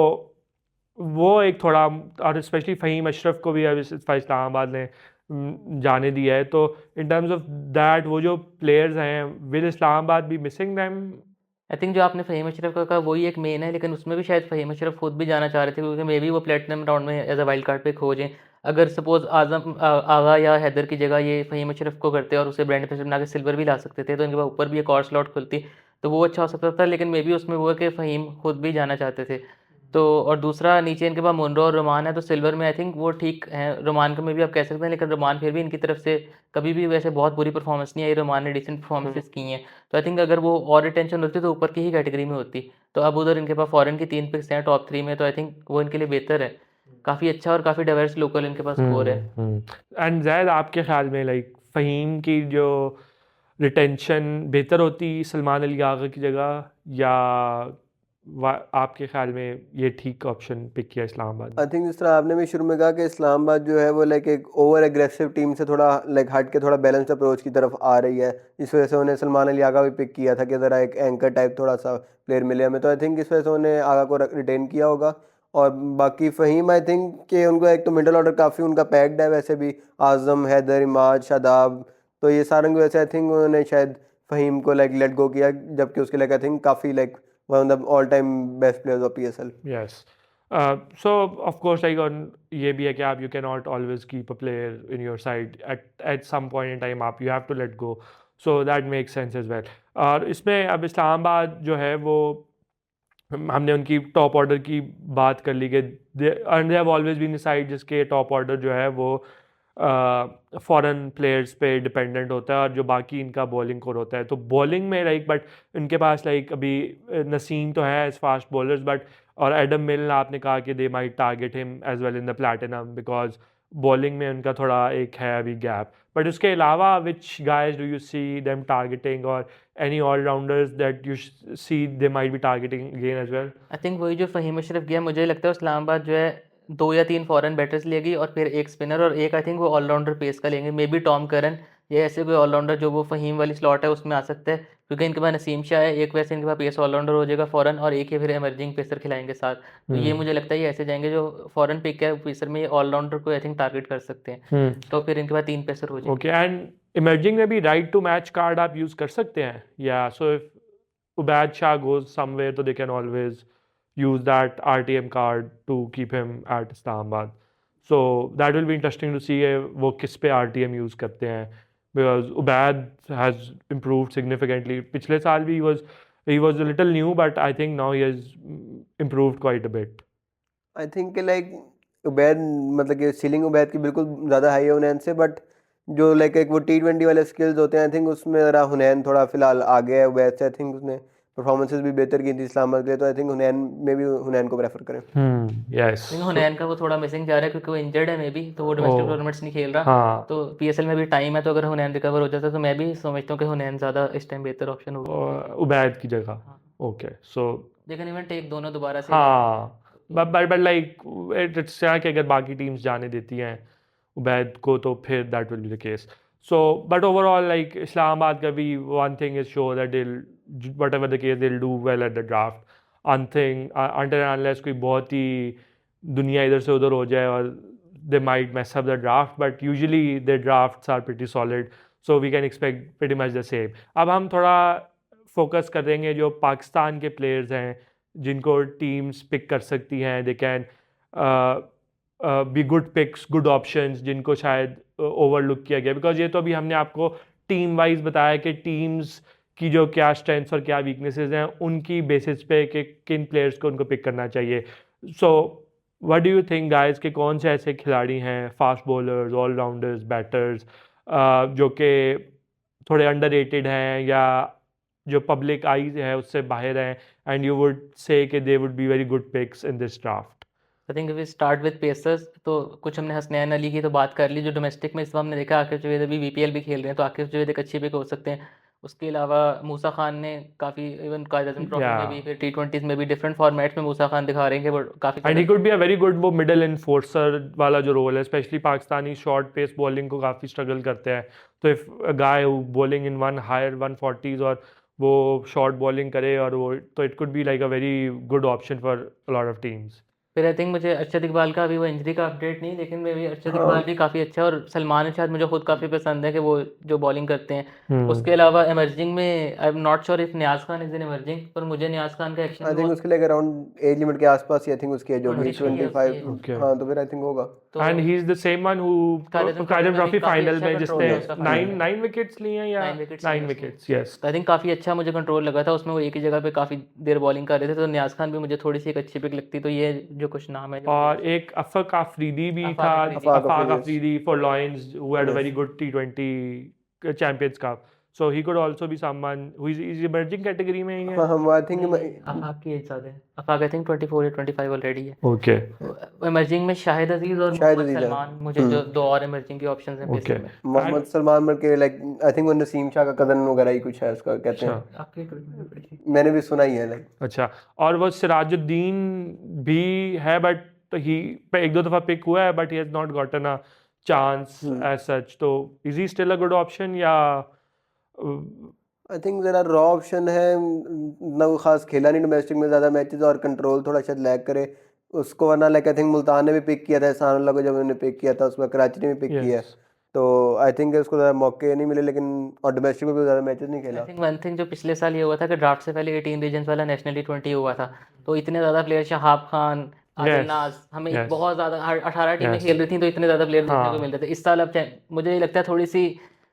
वो एक थोड़ा, और specially Faheem Ashraf को भी अब इस्लामाबाद ने जाने दिया है, तो इन टर्म्स ऑफ दैट वो जो प्लेयर्स हैं, will Islamabad B missing them? I think जो आपने फ़हीम अशरफ का कहा वही एक मेन है, लेकिन उसमें भी शायद फ़हीम अशरफ खुद भी जाना चाह रहे थे, क्योंकि मे बी वो प्लेटिनम राउंड में एज अ वाइल्ड कार्ड पे खो जाएँ। अगर सपोज़ आगा या हैदर की जगह ये फ़हीम अशरफ को करते और उसे ब्रांड एम्बेसडर बना के सिल्वर भी ला सकते थे, तो इनके पास ऊपर भी एक और स्लॉट खुलती, तो वो अच्छा हो सकता था। लेकिन मे बी उसमें वो है कि फ़हीम खुद भी जाना चाहते थे। तो और दूसरा नीचे इनके पास मुनरो और रोमान है, तो सिल्वर में आई थिंक वो ठीक हैं। रोमान को मे बी आप कह सकते हैं, लेकिन रोमान फिर भी इनकी तरफ से कभी भी वैसे बहुत बुरी परफॉर्मेंस नहीं आई, रोमान ने डिसेंट परफॉर्मेंसेस की हैं। तो आई थिंक अगर वो और रिटेंशन होती तो ऊपर की ही कैटेगरी में होती। तो अब उधर इनके पास फॉरेन की 3 पिक्स हैं टॉप 3 में, तो आई थिंक वो इनके लिए बेहतर है। काफ़ी अच्छा और काफ़ी डाइवर्स लोकल इनके पास स्कोर है। एंड ज़ैद, आपके ख्याल में लाइक फ़हीम की जो रिटेंशन बेहतर होती सलमान अली आगा की जगह, या आपके ख्याल में ये ठीक ऑप्शन पिक किया इस्लामाबाद ने? आई थिंक जिस तरह आपने भी शुरू में कहा कि इस्लामाबाद जो है वो लाइक एक ओवर एग्रेसिव टीम से थोड़ा लाइक हट के थोड़ा बैलेंस्ड अप्रोच की तरफ आ रही है, इस वजह से उन्हें सलमान अली आगा भी पिक किया था कि ज़रा एक एंकर टाइप थोड़ा सा प्लेयर मिले हमें, तो आई थिंक इस वजह से उन्हें आगा को रिटेन किया होगा। और बाकी फ़हीम आई थिंक कि उनको एक तो मिडल ऑर्डर काफ़ी उनका पैक्ड है, वैसे भी आज़म, हैदर, इमाद, शादाब, तो ये सारे की वजह से आई थिंक उन्होंने शायद फ़हीम को लाइक लेट गो किया, जबकि उसके लिए आई थिंक काफ़ी like one of the all time best players of PSL। Yes. So of course, like on ये भी है कि आप you cannot always keep a player in your side at some point in time, आप you have to let go. So that makes sense as well. और इसमें अब इस्लामाबाद जो है वो हमने उनकी टॉप ऑर्डर की बात कर ली कि they have always been side जिसके टॉप ऑर्डर जो है वो फॉरेन प्लेयर्स पे डिपेंडेंट होता है, और जो बाकी इनका बॉलिंग कोर होता है, तो बॉलिंग में लाइक बट इनके पास लाइक अभी नसीम तो है एज फास्ट बॉलर्स, बट और एडम मिल आपने कहा कि they might target him as well in the platinum, because bowling में उनका थोड़ा एक है अभी गैप। बट उसके अलावा which guys do you see them targeting, और any allrounders that you see they might be targeting again as well? I think वही जो फ़हीम अशरफ गया, मुझे लगता है इस्लामाबाद जो है 2 या 3 फॉरेन बैटर्स लेगी और फिर एक स्पिनर, और एक आई थिंक वो ऑलराउंडर पेस का लेंगे, मे बी टॉम करन या ऐसे कोई ऑलराउंडर जो वो फ़हीम वाली स्लॉट है उसमें आ सकता है, क्योंकि इनके पास नसीम शाह है, एक वैसे इनके पास पेस ऑलराउंडर हो जाएगा फॉरेन, और एक ये फिर इमर्जिंग पेसर खिलाएंगे साथ। तो ये मुझे लगता है ये ऐसे जाएंगे, जो फॉरेन पिक है पेसर में ये ऑलराउंडर को आई थिंक टारगेट कर सकते हैं, तो फिर इनके पास 3 पेसर हो जाएंगे। ओके, एंड इमर्जिंग में भी राइट टू मैच कार्ड आप यूज़ कर सकते हैं, या so if Ubad Shah goes somewhere, so they can always use that RTM card to keep him at Islamabad. So that will be interesting to see वो किस पे RTM use करते हैं, because Ubad has improved significantly. पिछले साल भी he was a little new, but I think now he has improved quite a bit. I think like Ubaid, मतलब कि सीलिंग उबैद की बिल्कुल ज़्यादा हाई है हुनैन से, बट जो लाइक एक वो T20 वाले स्किल्स होते हैं आई थिंक उसमें ज़रा हुनैन थोड़ा फिलहाल आगे है उबैद से। आई थिंक उसने परफॉर्मेंसेस भी बेहतर की थी इस्लामाबाद के लिए, तो आई थिंक हुनैन में भी हुनैन को प्रेफर करें। Yes. लेकिन हुनैन का वो थोड़ा मिसिंग जा रहा है, क्योंकि वो इंजर्ड है मे बी, तो वो डोमेस्टिक टूर्नामेंट्स नहीं खेल रहा। हाँ, तो PSL में भी टाइम है, तो अगर हुनैन रिकवर हो जाता है तो मैं भी समझता हूँ कि हुनैन ज़्यादा इस टाइम बेहतर ऑप्शन होगा। उबैद की जगह। हाँ, okay, so they can even take दोनों दोबारा से। हाँ, बट लाइक इट्स क्या कि अगर बाकी टीम्स जाने देती हैं उबैद को, तो फिर that will be the case. So, but overall, like Islamabad का भी one thing is sure that whatever the case, they'll do well at the draft. Until and unless कोई बहुत ही दुनिया इधर से उधर हो जाए और they might mess up the draft, but usually their drafts are pretty solid, so we can expect pretty much the same. अब हम थोड़ा फोकस करेंगे जो पाकिस्तान के प्लेयर्स हैं जिनको टीम्स पिक कर सकती हैं. They can be good picks, good options जिनको शायद ओवरलुक किया गया, बिकॉज ये तो अभी हमने आपको टीम वाइज बताया कि टीम्स की जो क्या स्ट्रेंथ्स और क्या वीकनेसेस हैं उनकी बेसिस पे कि किन प्लेयर्स को उनको पिक करना चाहिए. So what do you think guys कि कौन से ऐसे खिलाड़ी हैं, फास्ट बॉलर्स, ऑलराउंडर्स, बैटर्स जो कि थोड़े अंडररेटेड हैं या जो पब्लिक आई है उससे बाहर हैं, एंड यू वुड से कि they would be very good picks in this draft? I think we start with pacers. तो कुछ हमने हसनैन अली की तो बात कर ली, जो डोमेस्टिक में इस बार हमने देखा आकिब जवेद अभी बीपीएल भी खेल रहे हैं, तो आकिब जवेद एक अच्छी पिक हो सकते हैं. उसके अलावा मूसा खान ने काफ़ी, इवन कायद आज़म ट्रॉफी में भी, फिर टी20s में भी डिफरेंट फॉर्मेट्स में मूसा खान दिखा रहे हैं कि वो काफ़ी and he could be a very good, वो मिडल इन्फोर्सर वाला जो रोल है, specially Pakistani short pace bowling को काफ़ी स्ट्रगल करते हैं. तो if a guy who bowling in one higher 140s और वो शॉर्ट बॉलिंग करे और वो, तो it could be like a very good option for a lot of teams. फिर आई थिंक मुझे अरशद इकबाल का अभी वो इंजरी का अपडेट नहीं, लेकिन मैं भी अरशद इकबाल भी काफ़ी अच्छा है, और सलमान शायद मुझे खुद काफ़ी पसंद है कि वो जो बॉलिंग करते हैं. उसके अलावा एमर्जिंग में I am not sure if Niaz Khan is in emerging, पर मुझे नियाज खान का एक्शन आई थिंक उसके लिए अराउंड एज लिमिट के आसपास ही आई थिंक उसकी एज होगी 25. Okay. हाँ, तो फिर आई थिंक होगा. And he is the same one who Quaid-e-Azam trophy final में जिसने 9 विकेट्स लिए हैं, या 9 विकेट्स. यस, आई थिंक काफ़ी अच्छा मुझे कंट्रोल लगा था उसमें, वो एक ही जगह पे काफ़ी देर बॉलिंग कर रहे थे. तो नियाज खान भी मुझे थोड़ी सी एक अच्छी पिक लगती. तो ये जो कुछ नाम है और एक अफक आफरीदी भी था, Afaq Afaq Afridi for lions, who had a very good T20 champions cup. So he could also be someone who is emerging category में ही है. हाँ, हम आई थिंक अफाक की एज ज़्यादा है. अफाक आई थिंक 24 या 25 ऑलरेडी है. ओके. इमर्जिंग में शाहिद अजीज और शाहिद मोहम्मद अजीज है. सलमान, मुझे जो दो और इमर्जिंग के ऑप्शंस हैं ओके. पेसर में. मोहम्मद सलमान मर के लाइक आई थिंक वो नसीम शाह का कजन वगैरह ही कुछ है उसका, कहते हैं. आपके मैंने भी सुना ही है लाइक. अच्छा, और वो सिराजुद्दीन भी है, बट ही एक दो दफा पिक हुआ है, but he has not gotten a chance as such. तो is he still a good option, या आई थिंक ज़रा रॉ ऑप्शन है ना, वो खास खेला नहीं डोमेस्टिक में ज़्यादा मैचेस और कंट्रोल थोड़ा शायद लैग करे उसको, वरना लाइक आई थिंक मुल्तान ने भी पिक किया था एहसानुल्लाह को, जब उन्होंने पिक किया था उसमें कराची ने भी पिक किया. यस, तो आई थिंक उसको ज़्यादा मौके नहीं मिले, लेकिन और डोमेस्टिक में भी ज़्यादा मैचेस नहीं खेला. आई थिंक वन थिंग जो पिछले साल ये हुआ था कि ड्राफ्ट से पहले 18 रीजन्स वाला नेशनल T20 हुआ था, तो इतने ज़्यादा प्लेयर, शहाब खान, आदिल Yes, नाज, हमें yes. बहुत ज़्यादा 18 टीमें Yes. खेल रही थी, तो इतने ज़्यादा प्लेयर देखने हाँ. को मिलते थे. इस साल अब मुझे ये लगता है थोड़ी सी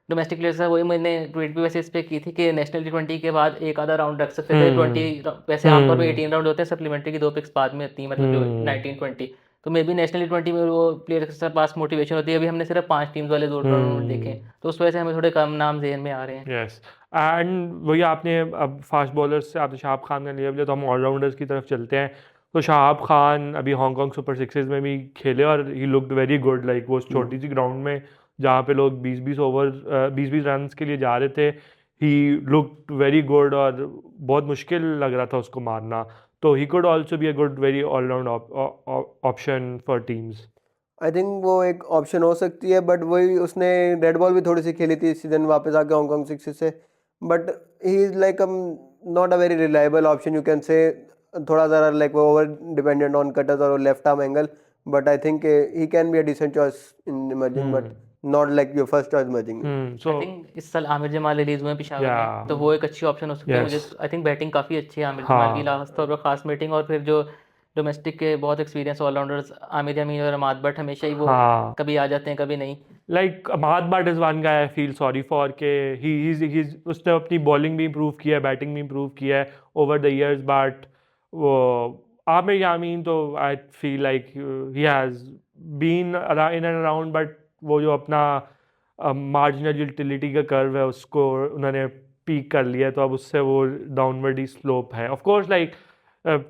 डोमेस्टिक प्लेयर्स है, वही मैंने ट्वीट भी वैसे इस पे की थी कि नेशनल T20 के बाद एक आधा राउंड रख सकते थे. 20 वैसे आमतौर पे 18 राउंड होते हैं, सप्लीमेंट्री की 2 पिक्स बाद में आती हैं, मतलब जो 19-20. तो मे बी नेशनल T20 में वो प्लेयर के पास मोटिवेशन होती है. अभी हमने सिर्फ 5 टीम्स वाले 2 राउंड देखे, तो उस वजह से हमें थोड़े कम नाम ज़हन में आ रहे हैं. यस, एंड वही आपने अब फास्ट बॉलर्स से आपने शहाब खान का लिया, तो हम ऑलराउंडर्स की तरफ चलते हैं. तो शहाब खान अभी हांगकांग सुपर सिक्सेस में भी खेले और he looked very good. Like वो छोटी सी ग्राउंड में जहाँ पे लोग 20-20 रन के लिए जा रहे थे, ही लुक्ड वेरी गुड और बहुत मुश्किल लग रहा था उसको मारना. तो he could also be a good very allround option for teams. I think वो एक ऑप्शन हो सकती है, बट वही उसने रेड बॉल भी थोड़ी सी खेली थी इस सीजन वापस आके हांगकांग सिक्सेस से, but he is like not a very reliable option you can say. थोड़ा ज़रा लाइक वो ओवर डिपेंडेंट ऑन कटर्स और left arm angle, but I think he can be a decent choice in emerging, but not like your first choice emerging. So I think इस साल Aamir Jamal release हुए हैं Peshawar Yeah. में, तो वो एक अच्छी ऑप्शन हो सकती है. Yes. मुझे आई थिंक बैटिंग काफ़ी अच्छी है आमिर हाँ. जमाल की, लास्ट तौर पर खास बैटिंग, और फिर जो डोमेस्टिक के बहुत एक्सपीरियंस ऑलराउंडर्स आमिर अमीन और अमाद बट, हमेशा ही वो हाँ. कभी आ जाते हैं कभी नहीं. Like Imad but is one guy I feel sorry for के ही उसने अपनी बॉलिंग भी इम्प्रूव किया है, बैटिंग भी इम्प्रूव किया है ओवर द ईयर्स, बट वो आमिर यामीन तो I feel like he has been in and around, but वो जो अपना मार्जिनल यूटिलिटी का कर्व है उसको उन्होंने पीक कर लिया है, तो अब उससे वो डाउनवर्ड ही स्लोप है. Of course like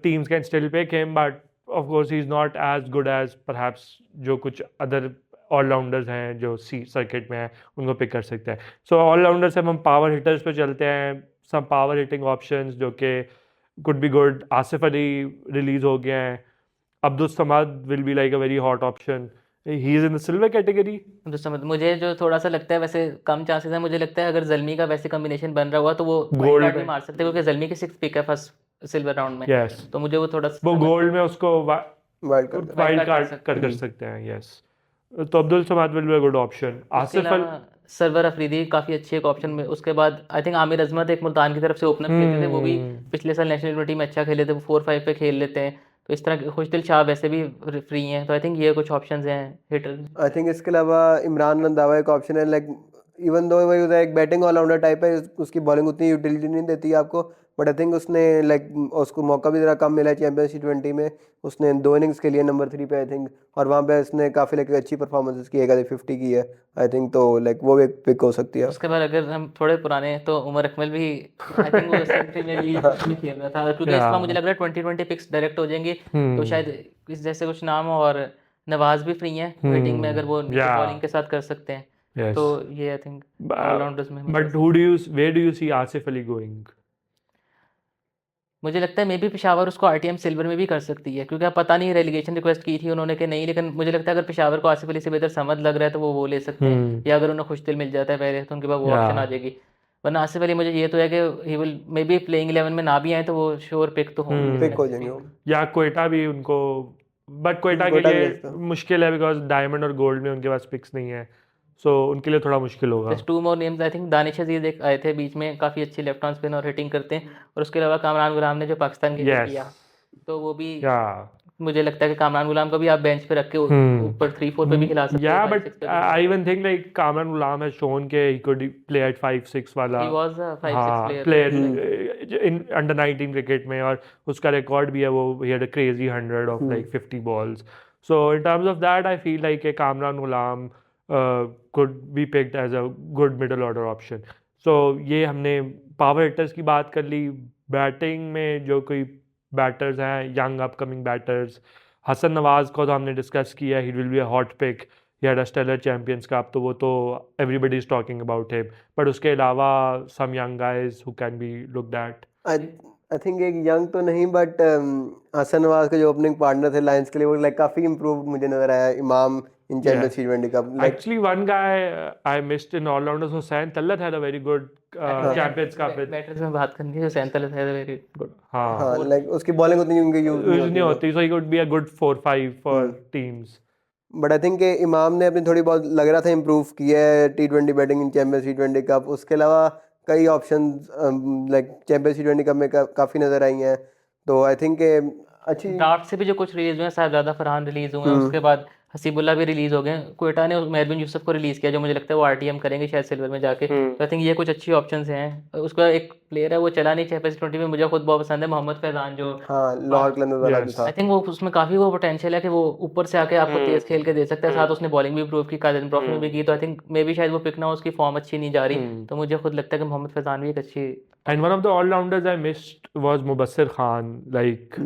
teams can still pick him, but of course he is not as good as perhaps जो कुछ अदर ऑलराउंडर्स हैं जो सी सर्किट में हैं उनको पिक कर सकते हैं. सो ऑलराउंडर से हम पावर हिटर्स पे चलते हैं. सम पावर हिटिंग ऑप्शंस जो कि could be good. Asif Ali release हो गए हैं. Abdul Samad will be like a very hot option he is in the silver category. तो समझ मुझे जो थोड़ा सा लगता है वैसे कम चांसेस है, मुझे लगता है अगर जल्मी का वैसे कॉम्बिनेशन बन रहा हुआ तो वो वाइल्ड गोल्ड कार्ड भी में मार सकते हैं, क्योंकि जल्मी की 6 पिक है फर्स्ट सिल्वर राउंड में, यस, तो मुझे वो थोड़ा सा वो लगता है गोल्ड में उसको wild card wild wild card कर कार्ड सकते हैं। कर सकते हैं। यस, तो Abdul Samad will be a good option. उसके आसिफ अल अलावा सरवर अफरीदी काफ़ी अच्छी एक ऑप्शन में, उसके बाद आई थिंक आमिर अजमत एक मुल्तान की तरफ से ओपनर खेलते थे, वो भी पिछले साल नेशनल टी में अच्छा खेले थे, वो 4-5 पे खेल लेते हैं, तो इस तरह के खुशदिल शाह वैसे भी फ्री हैं, तो आई थिंक ये कुछ ऑप्शंस हैं हिटर। आई थिंक इसके अलावा इमरान रंधावा एक ऑप्शन है, लाइक इवन दो वही होता है एक बैटिंग ऑलराउंडर टाइप है, उसकी बॉलिंग उतनी यूटिलिटी नहीं देती है आपको, बट आई थिंक उसने लाइक उसको मौका भी ज़रा कम मिला है चैंपियंस T20 में, उसने 2 इनिंग्स के लिए नंबर 3 पे आई थिंक, और वहाँ पे उसने काफ़ी लाइक अच्छी परफॉर्मेंस की है, 50 की है आई थिंक, तो लाइक वो भी एक पिक हो सकती है। उसके बाद अगर हम थोड़े पुराने हैं तो उमर अकमल भी आई थिंक वो सेंचुरी में भी भी खेल रहा था, क्योंकि इस बार मुझे लग रहा है 2020 पिक्स डायरेक्ट हो जाएंगी, तो शायद इस जैसे कुछ नाम हो, और नवाज भी फ्री हैं वेटिंग में अगर वो नीचे बॉलिंग के साथ कर सकते हैं, यस, तो ये आई थिंक ऑलराउंडर्स में but who do you where do you see Asif Ali going? मुझे लगता है मे बी पेशावर उसको आरटीएम सिल्वर में भी कर सकती है, क्योंकि अब पता नहीं रेलिगेशन रिक्वेस्ट की थी उन्होंने कि नहीं, लेकिन मुझे लगता है अगर पेशावर को आसिफ अली से बेहतर समझ लग रहा है तो वो ले सकते हैं, या अगर उन्हें खुश दिल मिल जाता है पहले तो उनके पास वो ऑप्शन आ जाएगी, वरना आसिफ अली मुझे ये तो है कि he will may be playing 11 में ना भी आए तो वो श्योर पिक तो होंगे पिक हो जाएंगे वो। या कोयटा भी उनको, बट कोयटा के कोयटा भी लिए अच्छा। मुश्किल है बिकॉज डायमंड और गोल्ड में उनके पास पिक्स नहीं है, सो उनके लिए थोड़ा मुश्किल होगा। Just 2 more names, I think Danish Aziz एक आए थे बीच में, काफ़ी अच्छी लेफ्ट आर्म स्पिन और हिटिंग करते हैं, और उसके अलावा कामरान गुलाम ने जो पाकिस्तान के लिए यस, किया, तो वो भी या मुझे लगता है कि कामरान गुलाम को भी आप बेंच पे रख के ऊपर 3-4 पे भी खिला सकते हो, या 5-6 बट पे भी। I even think like Kamran Ghulam has shown के ही कुड प्ले एट 5-6 वाला, ही वाज अ 5-6 हाँ player player in under 19 cricket में, और उसका रिकॉर्ड भी है वो, ही had a crazy 100 of like 50 balls, so in terms of that I feel like a Kamran Ghulam could be picked as a good middle order option. So ये हमने power hitters की बात कर ली। बैटिंग में जो कोई बैटर्स हैं, young upcoming batters, Hasan Nawaz को तो हमने डिस्कस किया, he will be a hot pick, he had a stellar champions cup, तो वो तो everybody is talking about him, but उसके अलावा some young guys who can be looked at. I think एक यंग तो नहीं, बट हसन नवाज के जो ओपनिंग पार्टनर थे लायंस के लिए, वो लाइक काफ़ी इम्प्रूव मुझे नजर आया इमाम इन चैंपियंस T20 का, like Actually, one guy I missed in all-rounders, Hussain Tallat had a very good Champions Cup with. Batters में बात करनी है, हुसैन तलत है वेरी गुड। हाँ, हाँ लाइक उसकी बॉलिंग उतनी उनकी यूज नहीं यूज नहीं होती, होती, so he could be a good 4-5 for teams. But I think इमाम ने अपनी थोड़ी बहुत लग रहा था इम्प्रूव किया है T20 batting in champions T20 cup, उसके अलावा कई option like champions T20 cup में काफ़ी नज़र आई हैं, तो आई थिंक अच्छी ड्राफ्ट से भी जो कुछ रिलीज हुए हैं, साहबजादा फरहान रिलीज हुए हैं, उसके बाद हसीबुल्ला भी रिलीज हो गए हैं, क्वेटा ने मेहरबिन यूसुफ को रिलीज किया, जो मुझे लगता है वो आरटीएम करेंगे शायद सिल्वर में जाके, तो आई थिंक ये कुछ अच्छी ऑप्शंस हैं। उसका एक प्लेयर है वो चला नहीं चैंपियंस T20 में, मुझे खुद बहुत पसंद है, मोहम्मद फैजान, जो हाँ लाहौर कलंदर्स वाला भी था। आई थिंक वो उसमें काफ़ी वो पोटेंशियल है कि वो ऊपर से आके आपको तेज खेल के दे सकता है, साथ उसने बॉलिंग भी इम्प्रूव की, काजन ट्रॉफी में भी की, तो आई थिंक मे बी शायद वो पिक ना हो, उसकी फॉर्म अच्छी नहीं जा रही, तो मुझे खुद लगता है कि मोहम्मद फैजान भी एक अच्छी। And one of the all-rounders I missed was Mubassir Khan. Like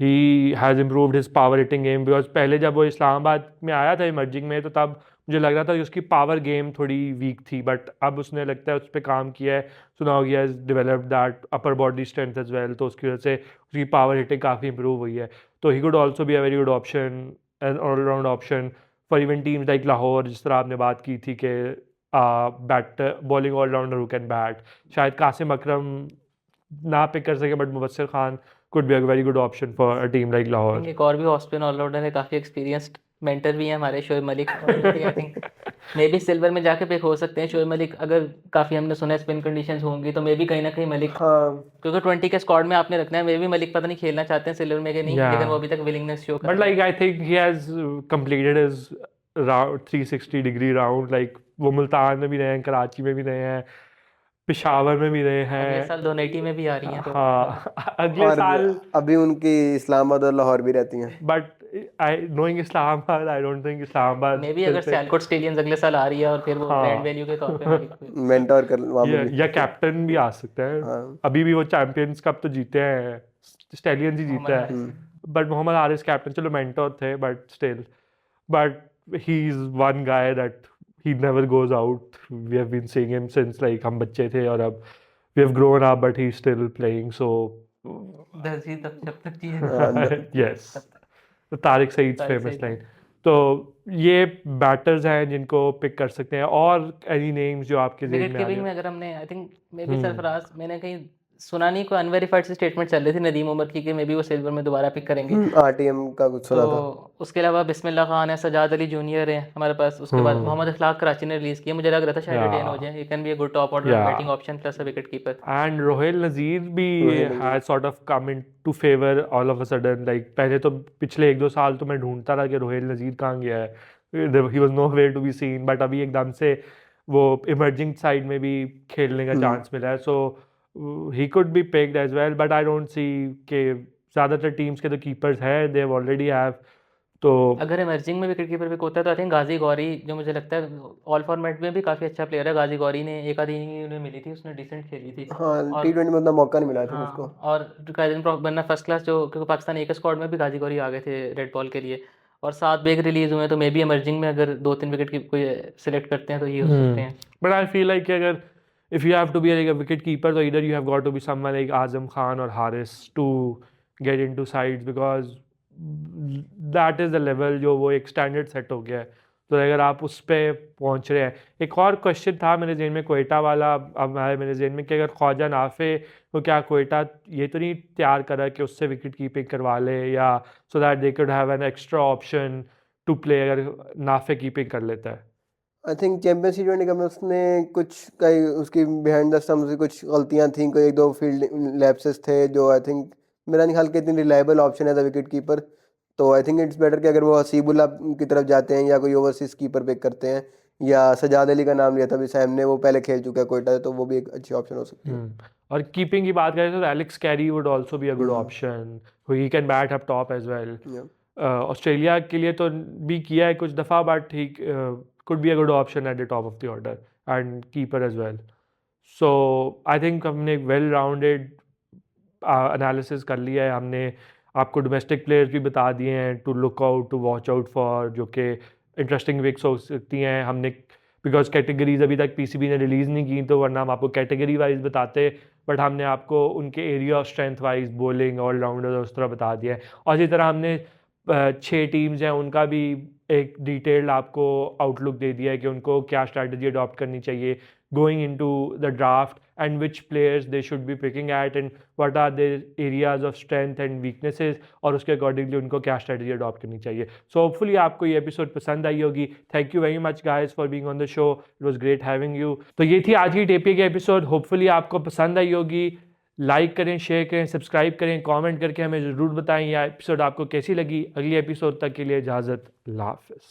he has improved his power hitting game because पहले जब वो इस्लामाबाद में आया था इमर्जिंग में, तो तब मुझे लग रहा था कि उसकी पावर गेम थोड़ी वीक थी, बट अब उसने लगता है उस पर काम किया है, so now he has developed that upper body strength as well, तो उसकी वजह से उसकी पावर हिटिंग काफ़ी इंप्रूव हुई है, तो he could also be a very good option, an allround option for even teams like Lahore, जिस तरह आपने बात की थी कि batter bowling allrounder who can bat, शायद कासिम अकरम ना पिक कर सके, but Mubassir Khan could be a very good option for a team like Lahore. एक और भी ऑफ स्पिन ऑलराउंडर है, काफ़ी एक्सपीरियंस्ड मेंटर भी है हमारे, Shoaib Malik, I think may be silver में जाके पिक हो सकते हैं शोएब मलिक, अगर काफ़ी हमने सुना है स्पिन कंडीशंस होंगी तो मे बी कहीं ना कहीं मलिक, क्योंकि 20 के स्क्वाड में आपने रखना है, मे बी मलिक पता नहीं खेलना चाहते हैं सिल्वर में कि नहीं, लेकिन वो अभी तक विलिंगनेस शो कर But like I think he has completed his round 360-degree round, like वो मुल्तान में भी रहे हैं, कराची में भी रहे हैं, पेशावर में भी रहे अगले हैं, साल 290 में भी आ रही हैं, तो हाँ अगले और साल, अभी उनकी इस्लामाबाद और लाहौर भी रहती हैं, but knowing Islamabad, I don't think Islamabad may be अगर सियालकोट स्टेडियम्स अगले साल आ रही है और फिर वो ब्रांड वैल्यू के तौर पे मलिक मेंटोर कर वहाँ पे भी। या कैप्टन भी आ सकते हैं, अभी भी वो चैंपियंस कप तो जीते हैं, स्टेलियंस ही जीता है, बट मोहम्मद हारिस कैप्टन, चलो मेंटोर थे but still, but he is one guy that he never goes out. We have been seeing him since like हम बच्चे थे, और अब we have grown up, but he's still playing. So दर्जी तब जब तक जी है। yes, the Tariq Saeed's famous line. तो ये बैटर्स हैं जिनको पिक कर सकते हैं, और एनी नेम्स जो आपके ज़हन विकेट में आ रहे कीपिंग हो? में अगर हमने आई थिंक मे बी हम्म सरफराज, मैंने कहीं सुना नहीं, कोई अनवेरीफाइड सी स्टेटमेंट चल रही थी नदीम उमर की कि मे बी वो सिल्वर में दोबारा पिक करेंगे। आरटीएम का कुछ तो सुना था। उसके अलावा बिस्मिल्लाह खान है, सजाद अली जूनियर है हमारे पास, उसके बाद हम्म मोहम्मद अखलाक कराची ने रिलीज़ किया, मुझे लग रहा था शायद या रिटेन हो जाए, he can be a good top order या batting option plus a wicket keeper. And Rohail Nazir भी Rohit Nazir. Has sort of come in to favour all of a sudden. Like पहले तो पिछले 1-2 साल तो मैं ढूंढता रहा कि रोहेल नज़ीर कहाँ गया है, he was nowhere to be seen, but अभी एकदम से वो इमर्जिंग साइड में भी खेलने का चांस मिला है, so he could be picked as well, but I don't see कि ज़्यादातर टीम्स के तो कीपर्स हैं, दे हैव ऑलरेडी हैव, तो अगर इमर्जिंग में विकेट कीपर पिक होता है तो आई थिंक गाजी गौरी, जो मुझे लगता है ऑल फॉर्मेट में भी काफ़ी अच्छा प्लेयर है। गाजी गौरी ने एक आधी इनिंग उन्हें मिली थी, उसने डिसेंट खेली थी। हाँ, और T20 में उतना मौका नहीं मिला था उसको। हाँ, और कायदन वरना फर्स्ट क्लास, जो क्योंकि पाकिस्तान ए के स्क्वाड में भी गाजी गौरी आ गए थे रेड बॉल के लिए, और 7 बैग रिलीज़ हुए हैं, तो मे बी इमर्जिंग में अगर 2-3 विकेट की कोई सिलेक्ट करते हैं तो ये हो सकते हैं। बट आई फील लाइक अगर if you have to be like a wicket keeper, so either you have got to be someone like Azam Khan or Haris to get into sides, because that is the level जो वो एक standard set हो गया है, तो अगर आप उस पर पहुंच रहे हैं। एक और क्वेश्चन था मेरे जहन में कोयटा वाला, अब आया मेरे जहन में कि अगर ख्वाजा नाफे को क्या कोयटा ये तो नहीं तैयार करा कि उससे विकेट कीपिंग करवा ले, या so that they could have an extra option to play अगर नाफे कीपिंग कर लेता है? I think champions T20 cup में उसने कुछ कई उसकी बिहाइंड द स्टम्प्स कुछ गलतियां थी, कोई 1-2 फील्ड लैप्सेस थे जो आई थिंक मेरा नहीं ख्याल कि इतनी रिलायबल ऑप्शन है द विकेट कीपर। तो आई थिंक इट्स बेटर कि अगर वो हसीबुल्ला की तरफ जाते हैं या कोई ओवरसीज कीपर पिक करते हैं, या सजाद अली का नाम लिया था अभी सैम ने, वो पहले खेल चुका है कोयटा, तो वो भी एक अच्छी ऑप्शन हो सकती है। और कीपिंग की बात करें तो Alex Carey would also be a good hmm, option, he can bat up top as well. yeah. Australia के लिए तो भी किया है कुछ दफ़ा, but he could be a good option at the top of the order and keeper as well. So I think हमने एक वेल राउंडेड एनालिसिस कर लिया है, हमने आपको डोमेस्टिक प्लेयर्स भी बता दिए हैं to look out, to watch out for, जो कि इंटरेस्टिंग विक्स हो सकती हैं। हमने बिकॉज कैटेगरीज अभी तक पीसीबी ने रिलीज़ नहीं की, तो वरना हम आपको कैटेगरी वाइज बताते, बट हमने आपको उनके area of strength wise bowling all-rounder उस तरह बता दिया है। और इसी तरह हमने 6 टीम्स हैं उनका भी एक डिटेल्ड आपको आउटलुक दे दिया है कि उनको क्या स्ट्रैटेजी अडॉप्ट करनी चाहिए going into the draft, and which players they should be picking at, and what are their areas of strength and weaknesses, और उसके अकॉर्डिंगली उनको क्या स्ट्रैटेजी अडॉप्ट करनी चाहिए। सो होपफुली आपको ये एपिसोड पसंद आई होगी। Thank you very much guys for being on the show, it was great having you. तो ये थी आज की टेपी की एपिसोड, होपफुली आपको पसंद आई होगी। लाइक करें, शेयर करें, सब्सक्राइब करें, कमेंट करके हमें ज़रूर बताएं यह एपिसोड आपको कैसी लगी। अगली एपिसोड तक के लिए इजाज़त, अल्लाह हाफ़िज़।